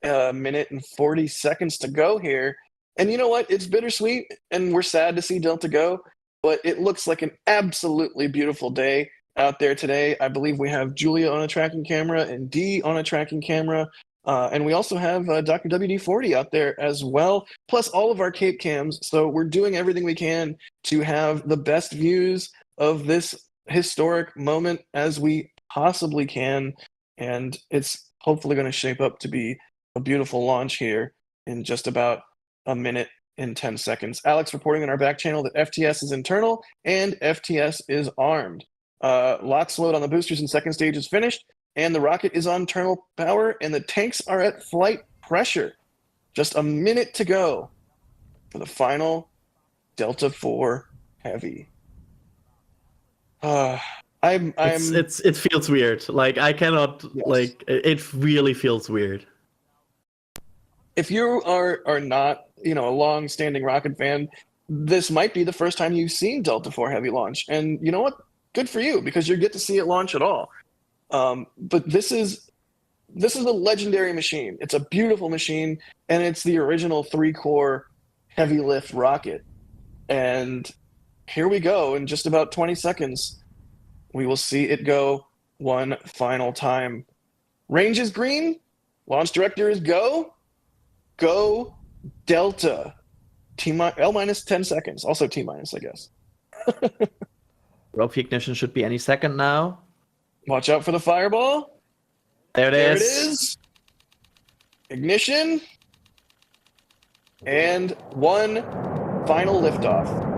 a minute and 40 seconds to go here. And you know what? It's bittersweet, and we're sad to see Delta go, but it looks like an absolutely beautiful day out there today. I believe we have Julia on a tracking camera and Dee on a tracking camera. And we also have Dr. WD-40 out there as well, plus all of our Cape cams. So we're doing everything we can to have the best views of this historic moment as we possibly can. And it's hopefully going to shape up to be a beautiful launch here in just about a minute and 10 seconds. Alex reporting on our back channel that FTS is internal and FTS is armed. Lock load on the boosters and second stage is finished, and the rocket is on terminal power, and the tanks are at flight pressure. Just a minute to go for the final Delta IV Heavy. It feels weird. Like I cannot Yes. like it really feels weird. If you are not, a long-standing rocket fan, this might be the first time you've seen Delta IV Heavy launch. And you know what? Good for you, because you get to see it launch at all. But this is a legendary machine. It's a beautiful machine, and it's the original 3-core heavy lift rocket. And here we go. In just about 20 seconds, we will see it go one final time. Range is green. Launch director is go. Go Delta. L minus 10 seconds. Also T minus, I guess. Rope ignition should be any second now. Watch out for the fireball. There There it it is. is. Ignition. And one final liftoff.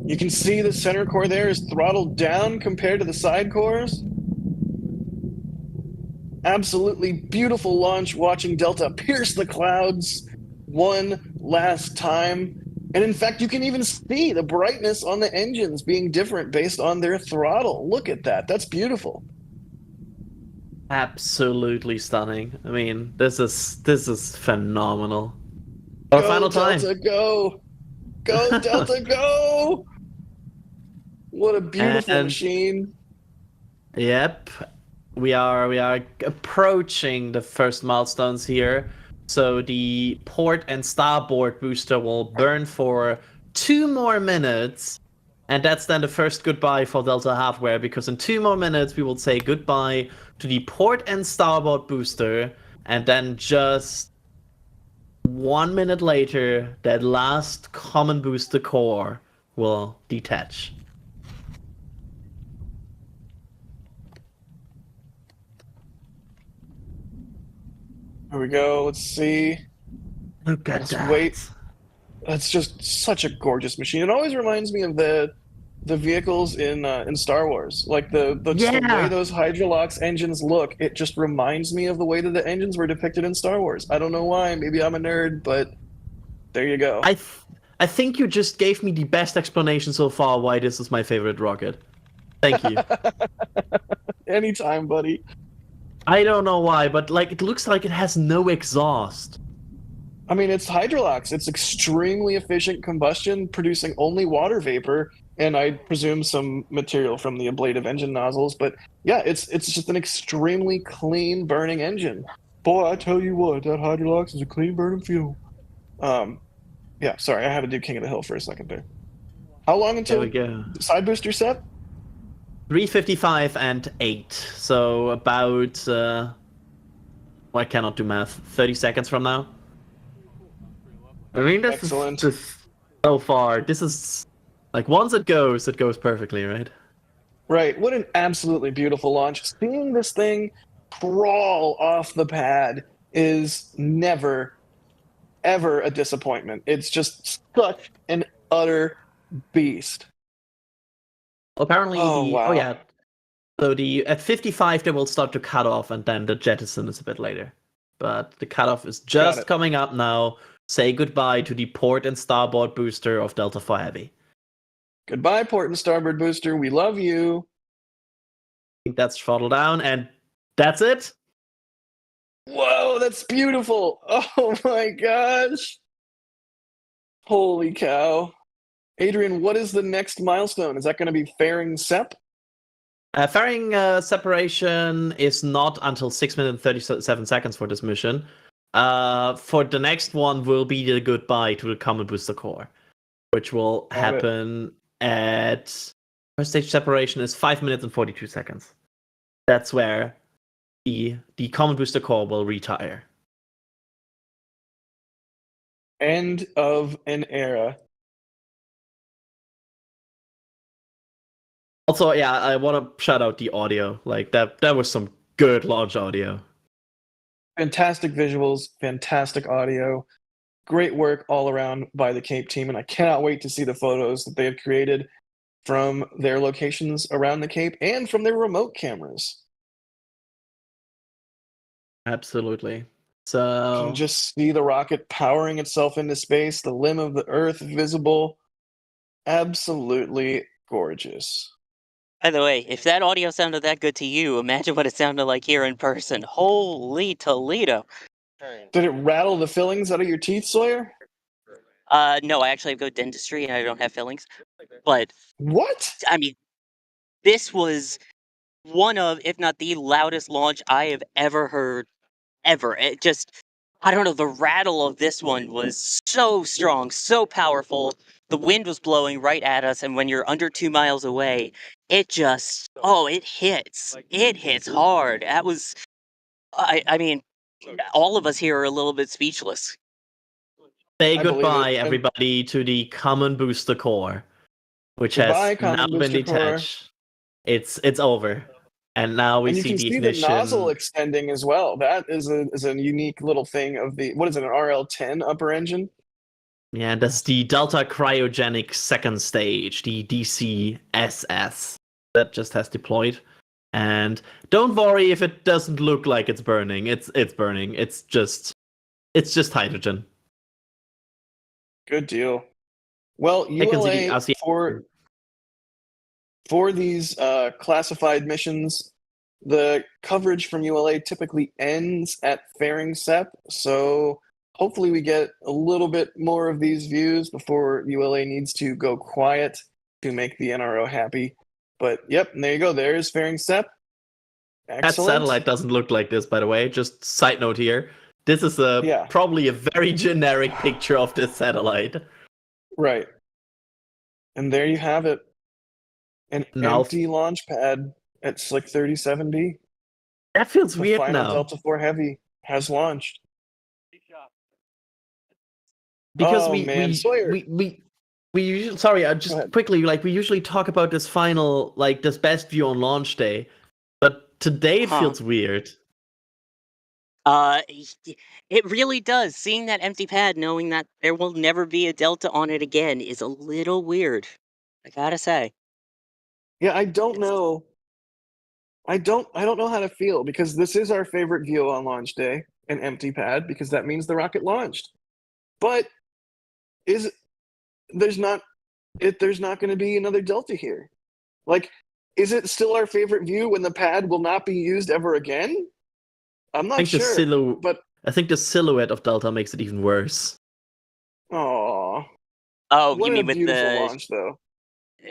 You can see the center core there is throttled down compared to the side cores. Absolutely beautiful launch, watching Delta pierce the clouds one last time. And in fact, you can even see the brightness on the engines being different based on their throttle. Look at that. That's beautiful. Absolutely stunning. I mean, this is phenomenal. Our Go, final time. Delta, go! Go, Delta, go! What a beautiful And- machine. Yep. We are approaching the first milestones here. So the port and starboard booster will burn for 2 more minutes. And that's then the first goodbye for Delta Hardware, because in 2 more minutes we will say goodbye to the port and starboard booster, and then just 1 minute later, that last common booster core will detach. Here we go. Let's see. Look at Let's that. wait. That's just such a gorgeous machine. It always reminds me of the vehicles in Star Wars, like the way those Hydrolox engines look. It just reminds me of the way that the engines were depicted in Star Wars. I don't know why. Maybe I'm a nerd, but there you go. I think you just gave me the best explanation so far why this is my favorite rocket. Thank you. Anytime, buddy. I don't know why, but like it looks like it has no exhaust. I mean, it's Hydrolox. It's extremely efficient combustion, producing only water vapor, and I presume some material from the ablative engine nozzles. But yeah, it's just an extremely clean burning engine. Boy, I tell you what, that Hydrolox is a clean burning fuel. Yeah, sorry, I had to do King of the Hill for a second there. How long until There we go. side booster set? 3:55 and 8. So about I cannot do math. 30 seconds from now. I mean, this Excellent. is just so far. This is like once it goes perfectly, right? Right. What an absolutely beautiful launch. Seeing this thing crawl off the pad is never, ever a disappointment. It's just such an utter beast. Apparently, wow. yeah. So at 55 they will start to cut off, and then the jettison is a bit later. But the cutoff is just coming up now. Say goodbye to the port and starboard booster of Delta IV Heavy. Goodbye, port and starboard booster. We love you. I think that's throttle down, and That's it. Whoa, that's beautiful. Oh my gosh. Holy cow. Adrian, what is the next milestone? Is that going to be fairing SEP? Fairing separation is not until 6 minutes and 37 seconds for this mission. For the next one will be the goodbye to the common booster core, which will happen at first stage separation is 5 minutes and 42 seconds. That's where the common booster core will retire. End of an era. Also, yeah, I want to shout out the audio. Like that was some good launch audio. Fantastic visuals, fantastic audio. Great work all around by the Cape team, and I cannot wait to see the photos that they have created from their locations around the Cape and from their remote cameras. Absolutely. You So can just see the rocket powering itself into space, the limb of the Earth visible. Absolutely gorgeous. By the way, if that audio sounded that good to you, imagine what it sounded like here in person. Holy Toledo. Did it rattle the fillings out of your teeth, Sawyer? No, I actually have good dentistry and I don't have fillings. But, What? I mean, this was one of, if not the loudest launch I have ever heard, ever. It just, I don't know, the rattle of this one was so strong, so powerful. The wind was blowing right at us, and when you're under 2 miles away, it just, oh, it hits. It hits hard. That was, I mean, all of us here are a little bit speechless. say I believe goodbye, it. And everybody, to the common booster core, which goodbye, has common now been booster core. detached. It's over, and now we And you see can the see ignition. the nozzle extending as well. That is a unique little thing of the, what is it, an RL-10 upper engine? Yeah, that's the Delta Cryogenic Second Stage, the DCSS, that just has deployed. And don't worry if it doesn't look like it's burning. It's burning. It's just hydrogen. Good deal. Well, I can see the ULA RC. for these classified missions, the coverage from ULA typically ends at fairing SEP, so hopefully we get a little bit more of these views before ULA needs to go quiet to make the NRO happy. But yep, and there you go. There's fairing SEP. That Excellent. satellite doesn't look like this, by the way. Just side note here. This is probably a very generic picture of this satellite. Right. And there you have it. An empty launch pad at Slick 37B. That feels The weird final now. Delta 4 Heavy has launched. Because Oh, man. Sawyer. we usually, sorry, just quickly, like, we usually talk about this final, like, this best view on launch day, but today it feels weird. It really does. Seeing that empty pad, knowing that there will never be a Delta on it again, is a little weird. I gotta say. Yeah, I don't know. I don't know how to feel, because this is our favorite view on launch day, an empty pad, because that means the rocket launched. But there's not going to be another Delta here. Like, is it still our favorite view when the pad will not be used ever again? I'm not sure. But I think the silhouette of Delta makes it even worse. Oh, you mean with the launch, though?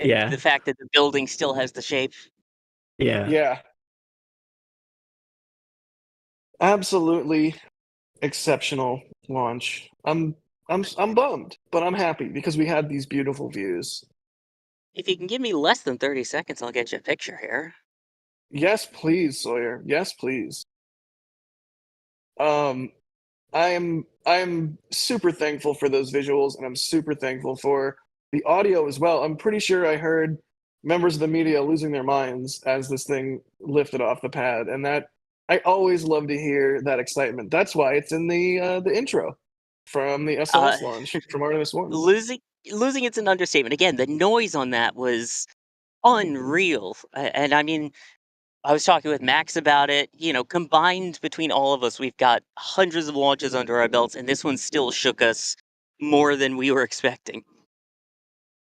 Yeah. The fact that the building still has the shape. Yeah. Yeah. Absolutely exceptional launch. I'm bummed, but I'm happy because we had these beautiful views. If you can give me less than 30 seconds, I'll get you a picture here. Yes, please, Sawyer. Yes, please. I am super thankful for those visuals, and I'm super thankful for the audio as well. I'm pretty sure I heard members of the media losing their minds as this thing lifted off the pad, and that I always love to hear that excitement. That's why it's in the intro from the SLS launch from Artemis 1. Losing it's an understatement. Again, the noise on that was unreal. And I mean, I was talking with Max about it. You know, combined between all of us, we've got hundreds of launches under our belts, and this one still shook us more than we were expecting.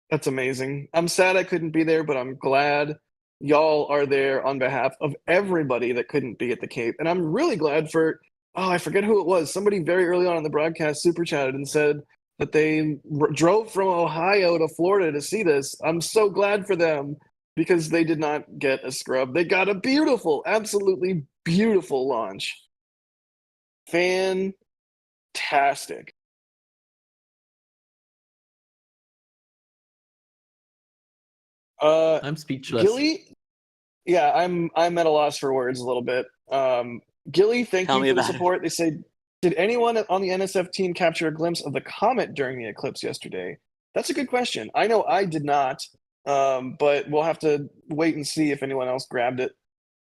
That's amazing. I'm sad I couldn't be there, but I'm glad y'all are there on behalf of everybody that couldn't be at the Cape. And I'm really glad for, oh, I forget who it was. Somebody very early on in the broadcast super chatted and said that they drove from Ohio to Florida to see this. I'm so glad for them because they did not get a scrub. They got a beautiful, absolutely beautiful launch. Fantastic. I'm speechless. Gilly, yeah, I'm at a loss for words a little bit. Gilly, thank Tell you me for the about it. support. They say, did anyone on the NSF team capture a glimpse of the comet during the eclipse yesterday? That's a good question. I know I did not, but we'll have to wait and see if anyone else grabbed it.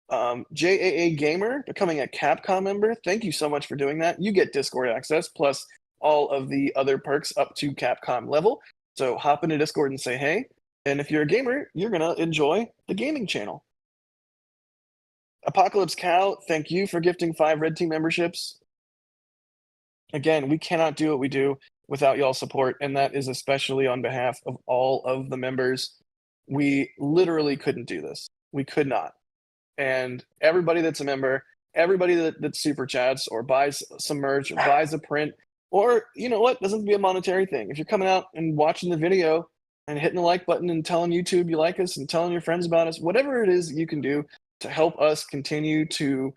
JAA Gamer, becoming a Capcom member, thank you so much for doing that. You get Discord access, plus all of the other perks up to Capcom level. So hop into Discord and say hey. And if you're a gamer, you're going to enjoy the gaming channel. Apocalypse Cow, thank you for gifting 5 Red Team memberships. Again, we cannot do what we do without y'all's support, and that is especially on behalf of all of the members. We literally couldn't do this. We could not. And everybody that's a member, everybody that super chats or buys some merch or buys a print, or you know what, doesn't have to be a monetary thing. If you're coming out and watching the video and hitting the like button and telling YouTube you like us and telling your friends about us, whatever it is you can do to help us continue to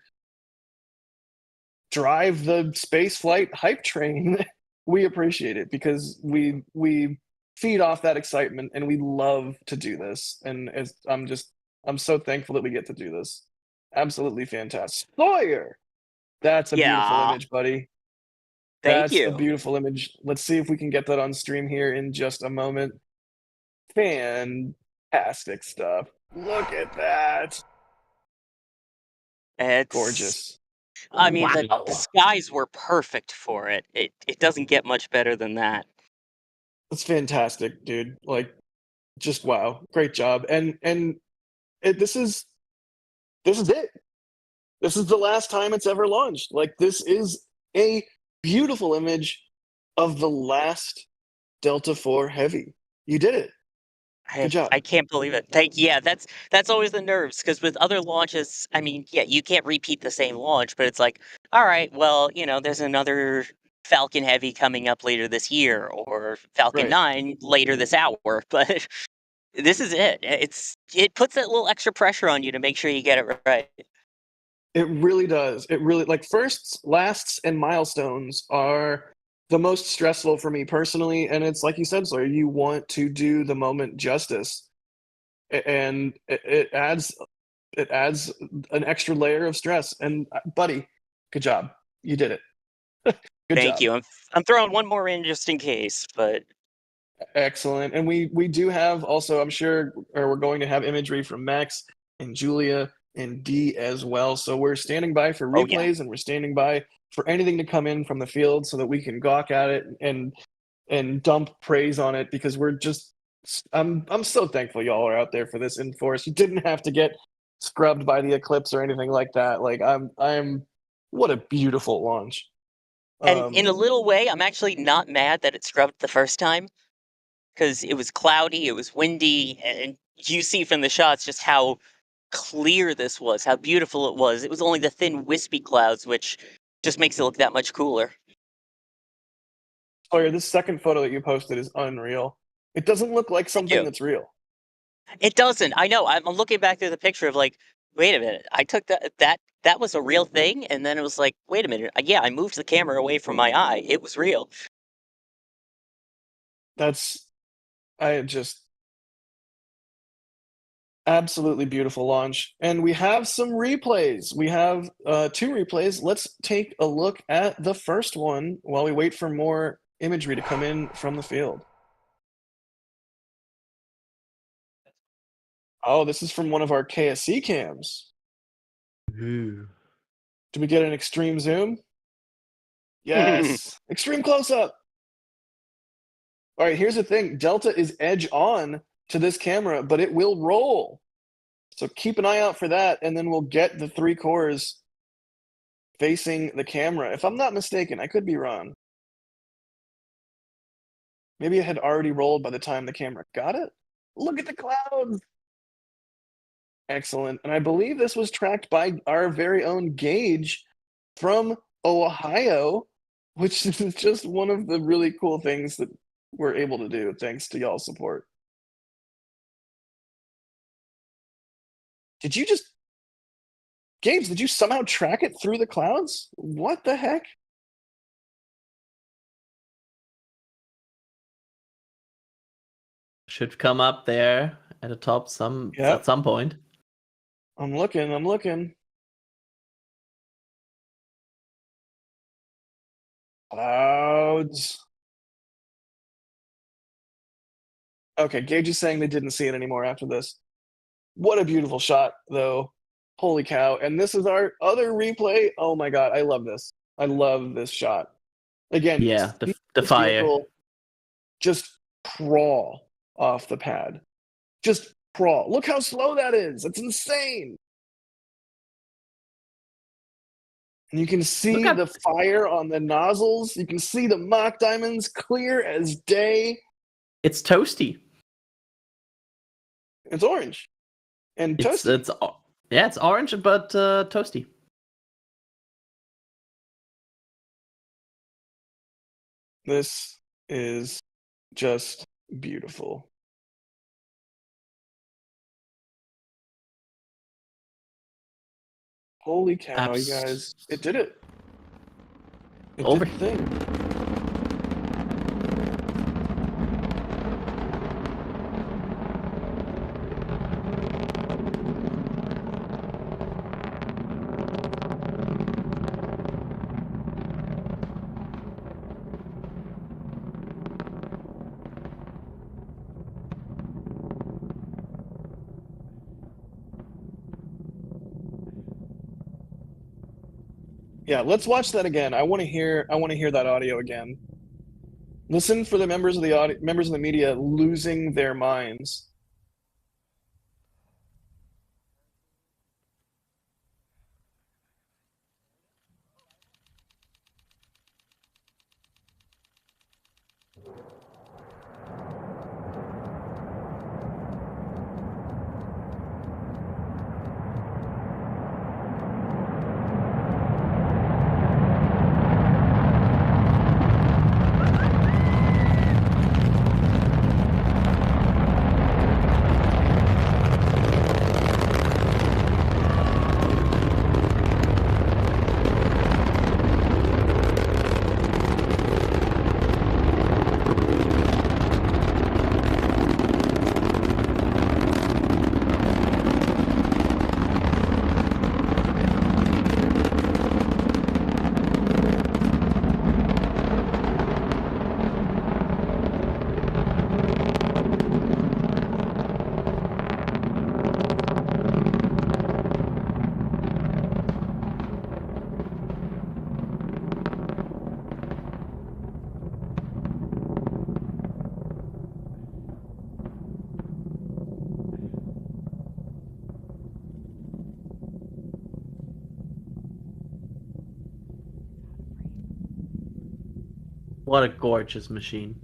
drive the space flight hype train, we appreciate it because we feed off that excitement and we love to do this. And I'm so thankful that we get to do this. Absolutely fantastic. Sawyer! That's a beautiful Yeah. image, buddy. Thank That's a you. beautiful image. Let's see if we can get that on stream here in just a moment. Fantastic stuff. Look at that. It's Gorgeous. I mean, the Wow. skies were perfect for it. It doesn't get much better than that. It's fantastic, dude. Like, just wow. Great job. And this is it. This is the last time it's ever launched. Like, this is a beautiful image of the last Delta IV Heavy. You did it. Good job. I can't believe it. Yeah, that's always the nerves because with other launches, I mean, yeah, you can't repeat the same launch, but it's like, all right, well, there's another Falcon Heavy coming up later this year or Falcon Right. 9 later this hour, but this is it. It puts that little extra pressure on you to make sure you get it right. It really does. It really, like, firsts, lasts, and milestones are the most stressful for me personally. And it's like you said, Sawyer, you want to do the moment justice. And it adds an extra layer of stress. And buddy, good job. You did it. Good Thank job. you. I'm throwing one more in just in case, but Excellent. And we do have also, I'm sure, or we're going to have imagery from Max and Julia and D as well. So we're standing by for oh yeah. replays and we're standing by for anything to come in from the field so that we can gawk at it and dump praise on it because we're just I'm so thankful y'all are out there for this in force. You didn't have to get scrubbed by the eclipse or anything like that. Like I'm what a beautiful launch. And in a little way, I'm actually not mad that it scrubbed the first time. Because it was cloudy, it was windy, and you see from the shots just how clear this was, how beautiful it was. It was only the thin, wispy clouds, which just makes it look that much cooler. Sawyer, this second photo that you posted is unreal. It doesn't look like Thank something you. that's real. It doesn't. I know. I'm looking back through the picture of like, wait a minute. I took that was a real thing, and then it was like, wait a minute. Yeah, I moved the camera away from my eye. It was real. I just absolutely beautiful launch. And we have some replays. We have 2 replays. Let's take a look at the first one while we wait for more imagery to come in from the field. Oh, this is from one of our KSC cams. Ooh. Do we get an extreme zoom? Yes. Extreme close-up. All right, here's the thing. Delta is edge on to this camera, but it will roll. So keep an eye out for that, and then we'll get the 3 cores facing the camera. If I'm not mistaken, I could be wrong. Maybe it had already rolled by the time the camera got it. Look at the clouds. Excellent. And I believe this was tracked by our very own Gage from Ohio, which is just one of the really cool things that we're able to do thanks to y'all's support. Did you just, Gabe, did you somehow track it through the clouds? What the heck? Should come up there at the top at some point. I'm looking. Clouds. Okay, Gage is saying they didn't see it anymore after this. What a beautiful shot, though. Holy cow. And this is our other replay. Oh my god, I love this. I love this shot. Again, Yeah, the fire. Just crawl off the pad. Just crawl. Look how slow that is. It's insane. And you can see the fire on the nozzles. You can see the mock diamonds clear as day. It's toasty. It's orange. And toasty. It's orange, but toasty. This is just beautiful. Holy cow, you guys. It did it. It did the thing. Yeah, let's watch that again. I want to hear that audio again. Listen for the members of the media losing their minds. What a gorgeous machine.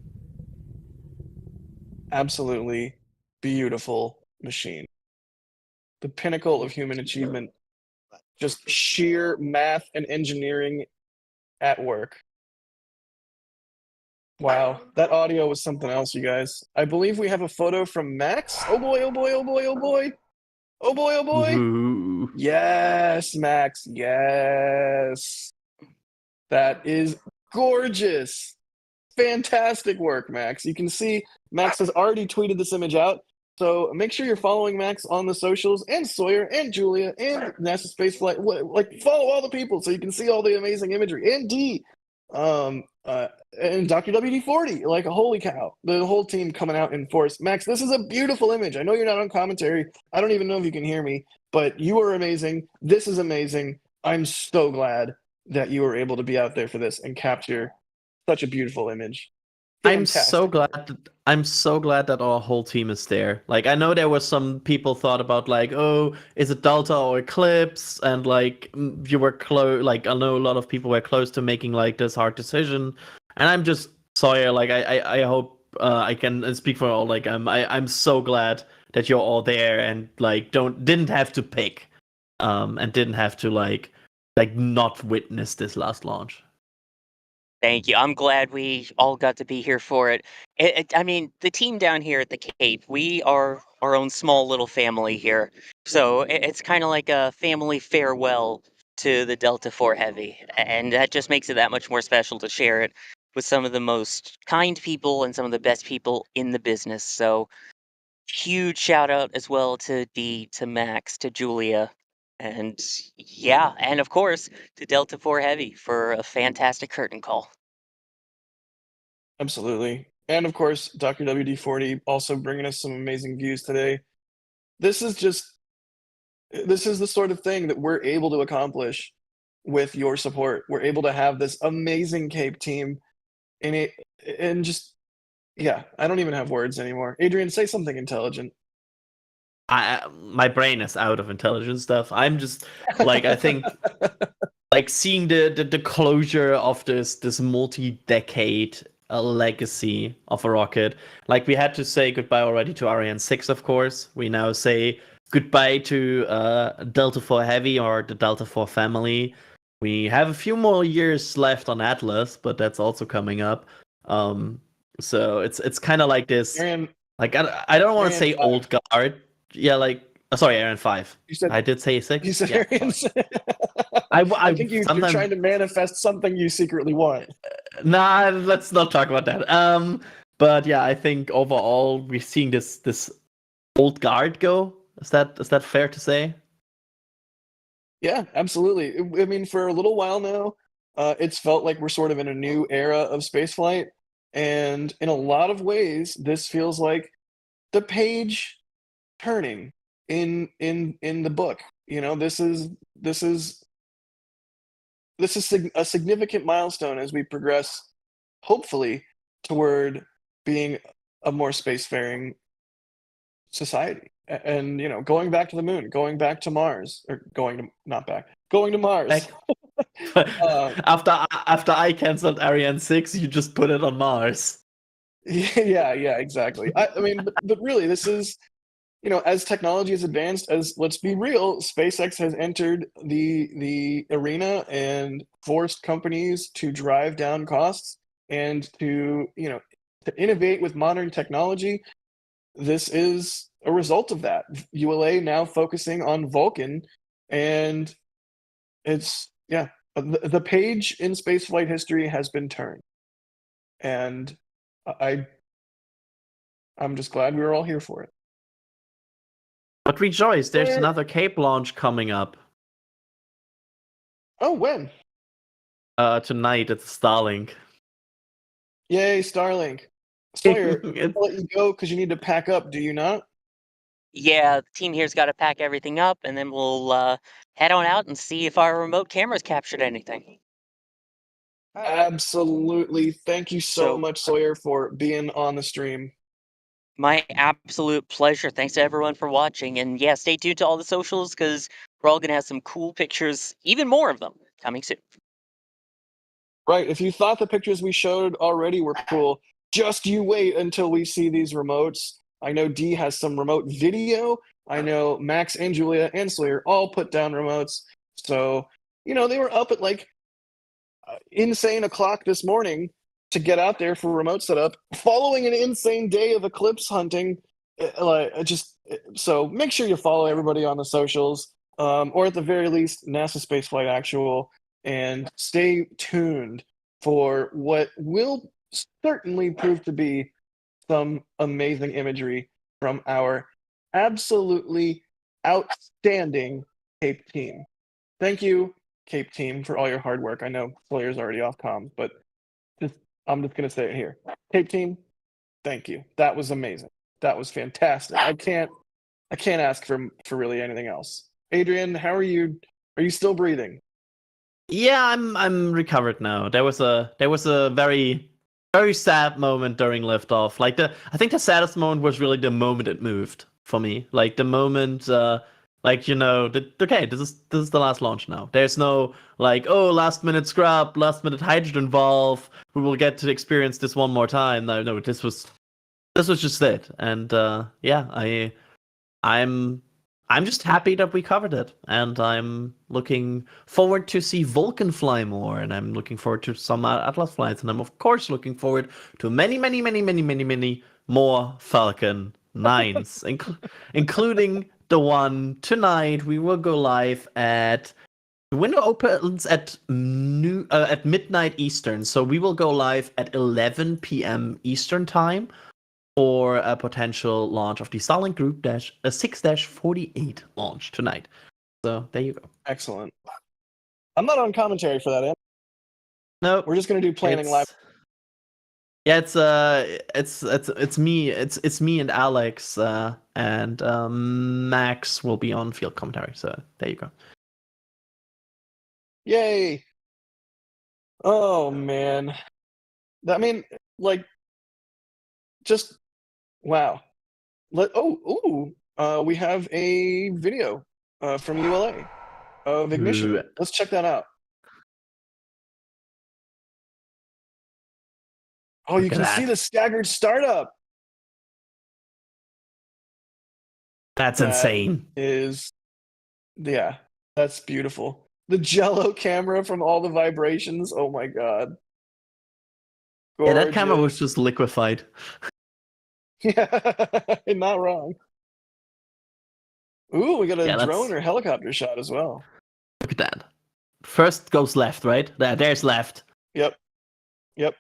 Absolutely beautiful machine. The pinnacle of human achievement. Just sheer math and engineering at work. Wow, that audio was something else, you guys. I believe we have a photo from Max. Oh boy, oh boy, oh boy, oh boy. Oh boy, oh boy. Ooh. Yes, Max. Yes. That is gorgeous. Fantastic work, Max. You can see Max has already tweeted this image out. So make sure you're following Max on the socials, and Sawyer and Julia and NASA Spaceflight. Like, follow all the people so you can see all the amazing imagery. And D, and Dr. WD-40. Like, holy cow, the whole team coming out in force. Max, this is a beautiful image. I know you're not on commentary. I don't even know if you can hear me, but you are amazing. This is amazing. I'm so glad that you were able to be out there for this and capture such a beautiful image. Fantastic. I'm so glad that our whole team is there. Like, I know there was some people thought about like, oh, is it Delta or Eclipse? And like, you were close. Like, I know a lot of people were close to making like this hard decision. And I'm just Sawyer. Like, I hope I can speak for all. Like, I'm so glad that you're all there and like didn't have to pick, and didn't have to like not witness this last launch. Thank you. I'm glad we all got to be here for it. I mean, the team down here at the Cape, we are our own small little family here. So it's kind of like a family farewell to the Delta 4 Heavy. And that just makes it that much more special to share it with some of the most kind people and some of the best people in the business. So huge shout out as well to Dee, to Max, to Julia, and yeah, and of course to Delta 4 Heavy for a fantastic curtain call. Absolutely. And of course, Dr. WD-40 also bringing us some amazing views today. This is the sort of thing that we're able to accomplish with your support. We're able to have this amazing Cape team and just, yeah, I don't even have words anymore. Adrian, say something intelligent. My brain is out of intelligent stuff. I'm just like, I think like seeing the closure of this multi-decade legacy of a rocket. Like, we had to say goodbye already to Ariane 6, of course. We now say goodbye to Delta 4 Heavy, or the Delta 4 family. We have a few more years left on Atlas, but that's also coming up. So it's kind of like this. Ariane, like I don't want to say 5. old guard. Yeah, like sorry, Ariane 5. You said I did say 6. You said Yeah, Ariane. I think you're sometimes trying to manifest something you secretly want. Nah, let's not talk about that. But yeah, I think overall we're seeing this old guard go. Is that fair to say? Yeah, absolutely. I mean, for a little while now, it's felt like we're sort of in a new era of spaceflight, and in a lot of ways, this feels like the page turning in the book. You know, this is a significant milestone as we progress, hopefully, toward being a more spacefaring society. And you know, going back to the moon, going back to Mars, or going to Mars. After I canceled Ariane 6, you just put it on Mars. Yeah, exactly. I mean, but really, this is, you know, as technology has advanced, as let's be real, SpaceX has entered the arena and forced companies to drive down costs and to innovate with modern technology. This is a result of that. ULA now focusing on Vulcan, and it's the page in spaceflight history has been turned, and I'm just glad we were all here for it. But rejoice, there's another Cape launch coming up. Oh, when? Tonight at Starlink. Yay, Starlink. Sawyer, I'll let you go because you need to pack up, do you not? Yeah, the team here's got to pack everything up, and then we'll head on out and see if our remote cameras captured anything. Absolutely. Thank you so much, Sawyer, for being on the stream. My absolute pleasure. Thanks to everyone for watching. And yeah, stay tuned to all the socials because we're all going to have some cool pictures, even more of them, coming soon. Right. If you thought the pictures we showed already were cool, just you wait until we see these remotes. I know Dee has some remote video. I know Max and Julia and Sawyer all put down remotes. So, you know, they were up at like insane o'clock this morning to get out there for remote setup, following an insane day of eclipse hunting. So make sure you follow everybody on the socials, or at the very least, NASA Spaceflight Actual, and stay tuned for what will certainly prove to be some amazing imagery from our absolutely outstanding Cape team. Thank you, Cape team, for all your hard work. I know Sawyer's already off comms, but I'm just going to say it here. Cape team, thank you. That was amazing. That was fantastic. I can't ask for really anything else. Adrian, how are you? Are you still breathing? Yeah, I'm recovered now. There was a very sad moment during liftoff. Like I think the saddest moment was really the moment it moved for me. Like the moment okay, this is the last launch now. There's no like, oh, last minute scrap, last minute hydrogen valve. We will get to experience this one more time. No, this was just it. And yeah, I'm just happy that we covered it, and I'm looking forward to see Vulcan fly more, and I'm looking forward to some Atlas flights, and I'm of course looking forward to many more Falcon 9s, including the one tonight. We will go live at the window opens at midnight Eastern, so we will go live at 11 p.m. Eastern time for a potential launch of the Starlink Group 6-48 launch tonight. So there you go. Excellent. I'm not on commentary for that. No, we're just gonna do planning live. Yeah, it's me. It's me and Alex, and Max will be on field commentary. So there you go. Yay! Oh man, I mean, like, just wow. We have a video from ULA of ignition. Ooh. Let's check that out. Oh, you can see the staggered startup. That's insane. Yeah, that's beautiful. The Jello camera from all the vibrations. Oh my god. Gorgeous. Yeah, that camera was just liquefied. Yeah, not wrong. Ooh, we got a drone or helicopter shot as well. Look at that. First goes left, right? There's left. Yep.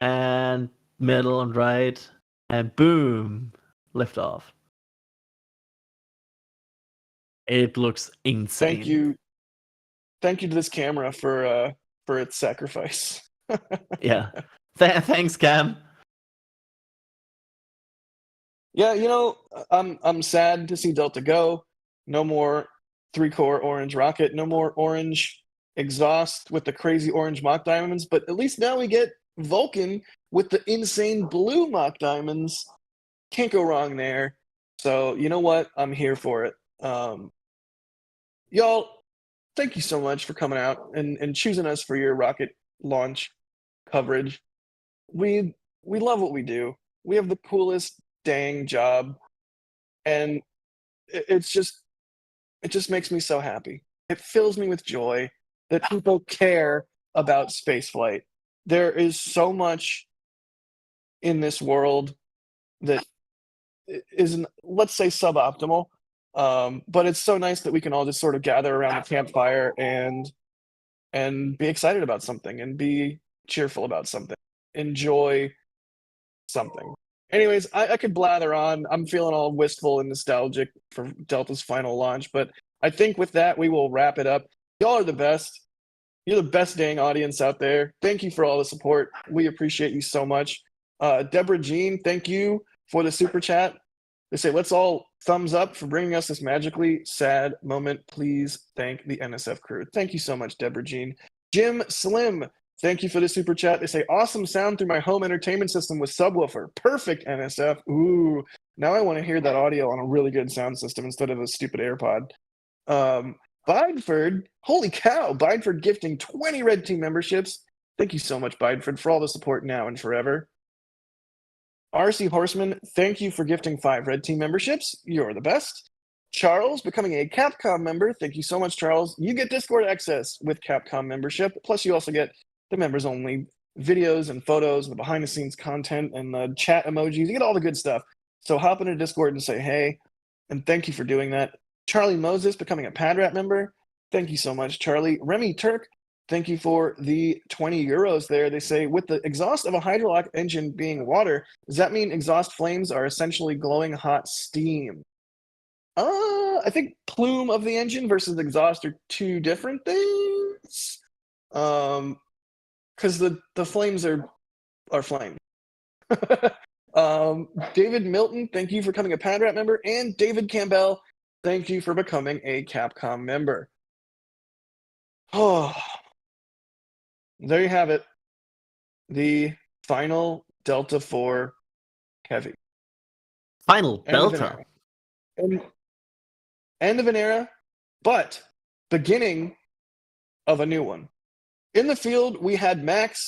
And middle and right. And boom. Lift off. It looks insane. Thank you to this camera for its sacrifice. Yeah. Thanks, Cam. Yeah, I'm sad to see Delta go. No more 3-core orange rocket. No more orange exhaust with the crazy orange mock diamonds. But at least now we get Vulcan with the insane blue mock diamonds. Can't go wrong there. So you know what? I'm here for it. Y'all, thank you so much for coming out and choosing us for your rocket launch coverage. We love what we do. We have the coolest dang job, and it just makes me so happy. It fills me with joy that people care about spaceflight. There is so much in this world that isn't, let's say, suboptimal, but it's so nice that we can all just sort of gather around the campfire and be excited about something and be cheerful about something, enjoy something. Anyways, I could blather on. I'm feeling all wistful and nostalgic for Delta's final launch, but I think with that, we will wrap it up. Y'all are the best. You're the best dang audience out there. Thank you for all the support. We appreciate you so much. Deborah Jean, thank you for the super chat. They say, let's all thumbs up for bringing us this magically sad moment. Please thank the NSF crew. Thank you so much, Deborah Jean. Jim Slim, thank you for the super chat. They say, awesome sound through my home entertainment system with subwoofer. Perfect, NSF. Ooh, now I want to hear that audio on a really good sound system instead of a stupid AirPod. Bideford, holy cow, Bideford gifting 20 Red Team memberships. Thank you so much, Bideford, for all the support now and forever. RC Horseman, thank you for gifting 5 Red Team memberships. You're the best. Charles, becoming a Capcom member. Thank you so much, Charles. You get Discord access with Capcom membership. Plus, you also get the members-only videos and photos and the behind-the-scenes content and the chat emojis. You get all the good stuff. So hop into Discord and say hey, and thank you for doing that. Charlie Moses, becoming a PadRat member. Thank you so much, Charlie. Remy Turk, thank you for the 20 euros there. They say, with the exhaust of a hydraulic engine being water, does that mean exhaust flames are essentially glowing hot steam? I think plume of the engine versus exhaust are two different things. Because the flames are flames. David Milton, thank you for becoming a PadRat member. And David Campbell, thank you for becoming a Capcom member. Oh, there you have it. The final Delta 4 Heavy. Final Delta. End of an era, but beginning of a new one. In the field, we had Max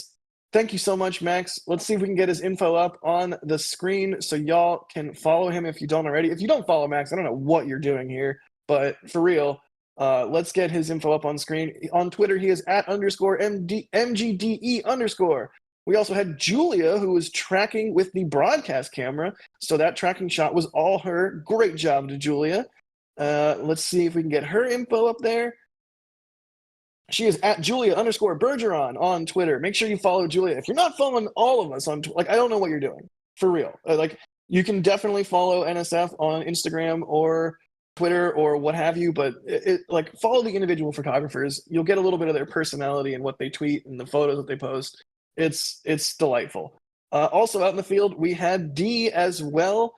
Thank you so much, Max. Let's see if we can get his info up on the screen so y'all can follow him if you don't already. If you don't follow Max, I don't know what you're doing here, but for real, let's get his info up on screen. On Twitter, he is @_MGDE_. We also had Julia, who was tracking with the broadcast camera, so that tracking shot was all her. Great job to Julia. Let's see if we can get her info up there. She is @Julia_Bergeron on Twitter. Make sure you follow Julia. If you're not following all of us on Twitter, I don't know what you're doing. For real. You can definitely follow NSF on Instagram or Twitter or what have you, but follow the individual photographers. You'll get a little bit of their personality and what they tweet and the photos that they post. It's delightful. Also out in the field, we had D as well.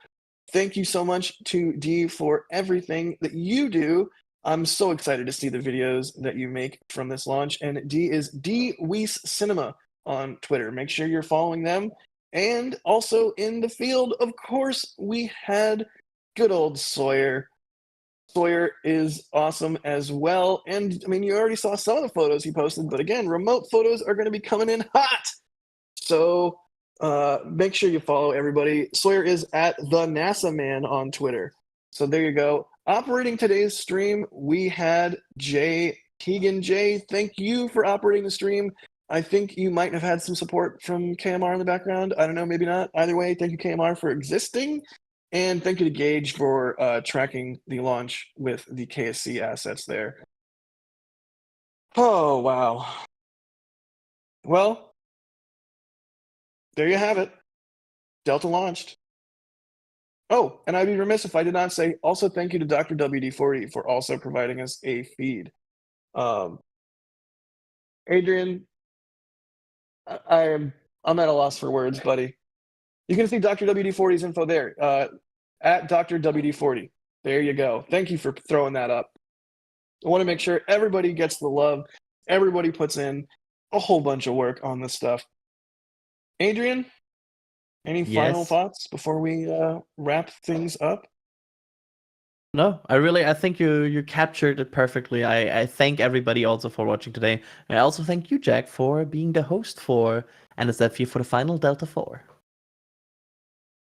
Thank you so much to D for everything that you do. I'm so excited to see the videos that you make from this launch. And D is D Weiss Cinema on Twitter. Make sure you're following them. And also in the field, of course, we had good old Sawyer. Sawyer is awesome as well. And I mean, you already saw some of the photos he posted, but again, remote photos are going to be coming in hot. So make sure you follow everybody. Sawyer is @the_NASA_man on Twitter. So there you go. Operating today's stream, we had Jay Keegan. Jay, thank you for operating the stream. I think you might have had some support from KMR in the background. I don't know, maybe not. Either way, thank you, KMR, for existing. And thank you to Gage for tracking the launch with the KSC assets there. Oh, wow. Well, there you have it. Delta launched. Oh, and I'd be remiss if I did not say also thank you to Dr. WD-40 for also providing us a feed. Adrian, I'm at a loss for words, buddy. You can see Dr. WD-40's info there, @Dr. WD-40. There you go. Thank you for throwing that up. I want to make sure everybody gets the love. Everybody puts in a whole bunch of work on this stuff. Adrian, any final thoughts before we wrap things up? No, I think you captured it perfectly. I thank everybody also for watching today. I also thank you, Jack, for being the host for NSF for the final Delta 4.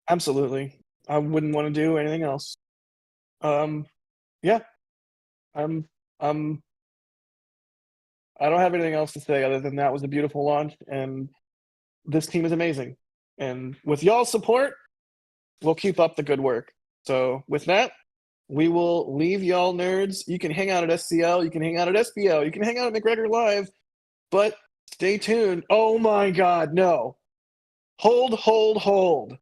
Absolutely. I wouldn't want to do anything else. Yeah. I don't have anything else to say other than that was a beautiful launch and this team is amazing. And with y'all's support, we'll keep up the good work. So with that, we will leave y'all nerds. You can hang out at SCL, you can hang out at SBL, you can hang out at McGregor Live, but stay tuned. Oh my God, no. Hold.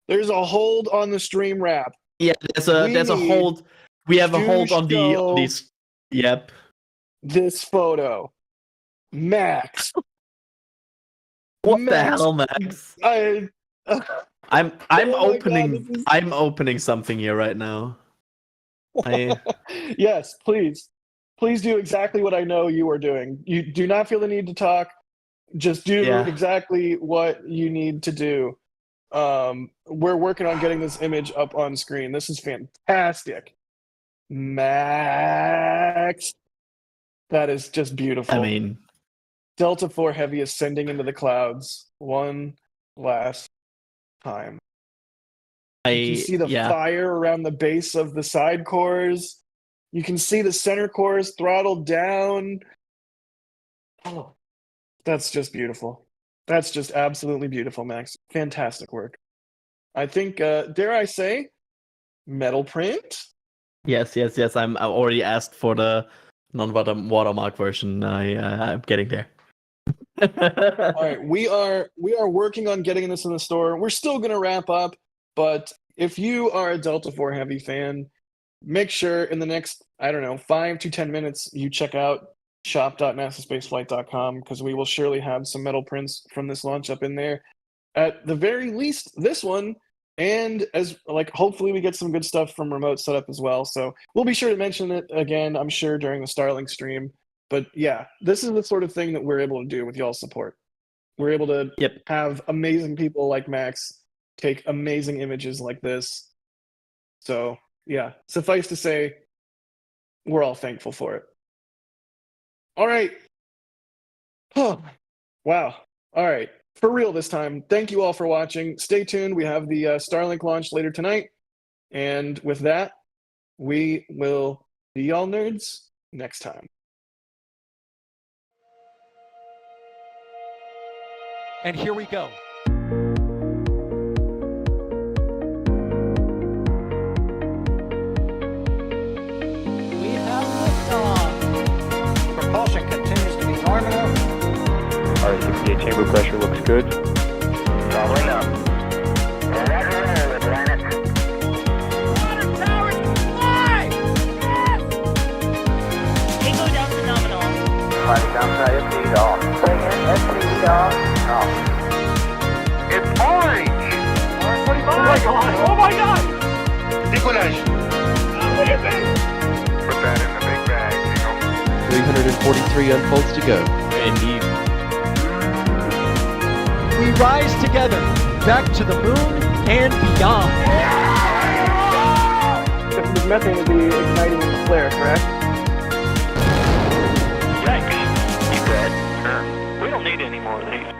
There's a hold on the stream wrap. Yeah, there's a hold. We have a hold on these. Yep. This photo. Max. What the hell, Max? I'm opening. God, I'm opening something here right now. Yes, please do exactly what I know you are doing. You do not feel the need to talk. Just do exactly what you need to do. We're working on getting this image up on screen. This is fantastic. Max. That is just beautiful. I mean, Delta 4 Heavy ascending into the clouds one last time. You can see the fire around the base of the side cores. You can see the center cores throttled down. Oh, that's just beautiful. That's just absolutely beautiful, Max. Fantastic work. I think, dare I say, metal print? Yes. I already asked for the non-watermark version. I'm getting there. All right, we are working on getting this in the store. We're still going to wrap up, but if you are a Delta 4 Heavy fan, make sure in the next, 5 to 10 minutes, you check out shop.nasaspaceflight.com because we will surely have some metal prints from this launch up in there. At the very least, this one, and as hopefully we get some good stuff from remote setup as well. So we'll be sure to mention it again, I'm sure, during the Starlink stream. But yeah, this is the sort of thing that we're able to do with y'all's support. We're able to have amazing people like Max take amazing images like this. So yeah, suffice to say, we're all thankful for it. All right. Oh, wow. All right, for real this time. Thank you all for watching. Stay tuned. We have the Starlink launch later tonight. And with that, we will see y'all nerds next time. And here we go. We have liftoff. Propulsion continues to be nominal. RS-68 chamber pressure looks good. Doubling up. And that's where the planet. Water towers fly! Yes! Tango down to nominal. Flight downside FTE off. Bring in FTE off. It's orange! Oh my god! Oh my god! Decollage. Put that in the big bag, Tingle. 343 unfolds to go. Indeed. We rise together, back to the moon and beyond. This methane will be igniting in the flare, correct? Yikes. He said, we don't need any more of these.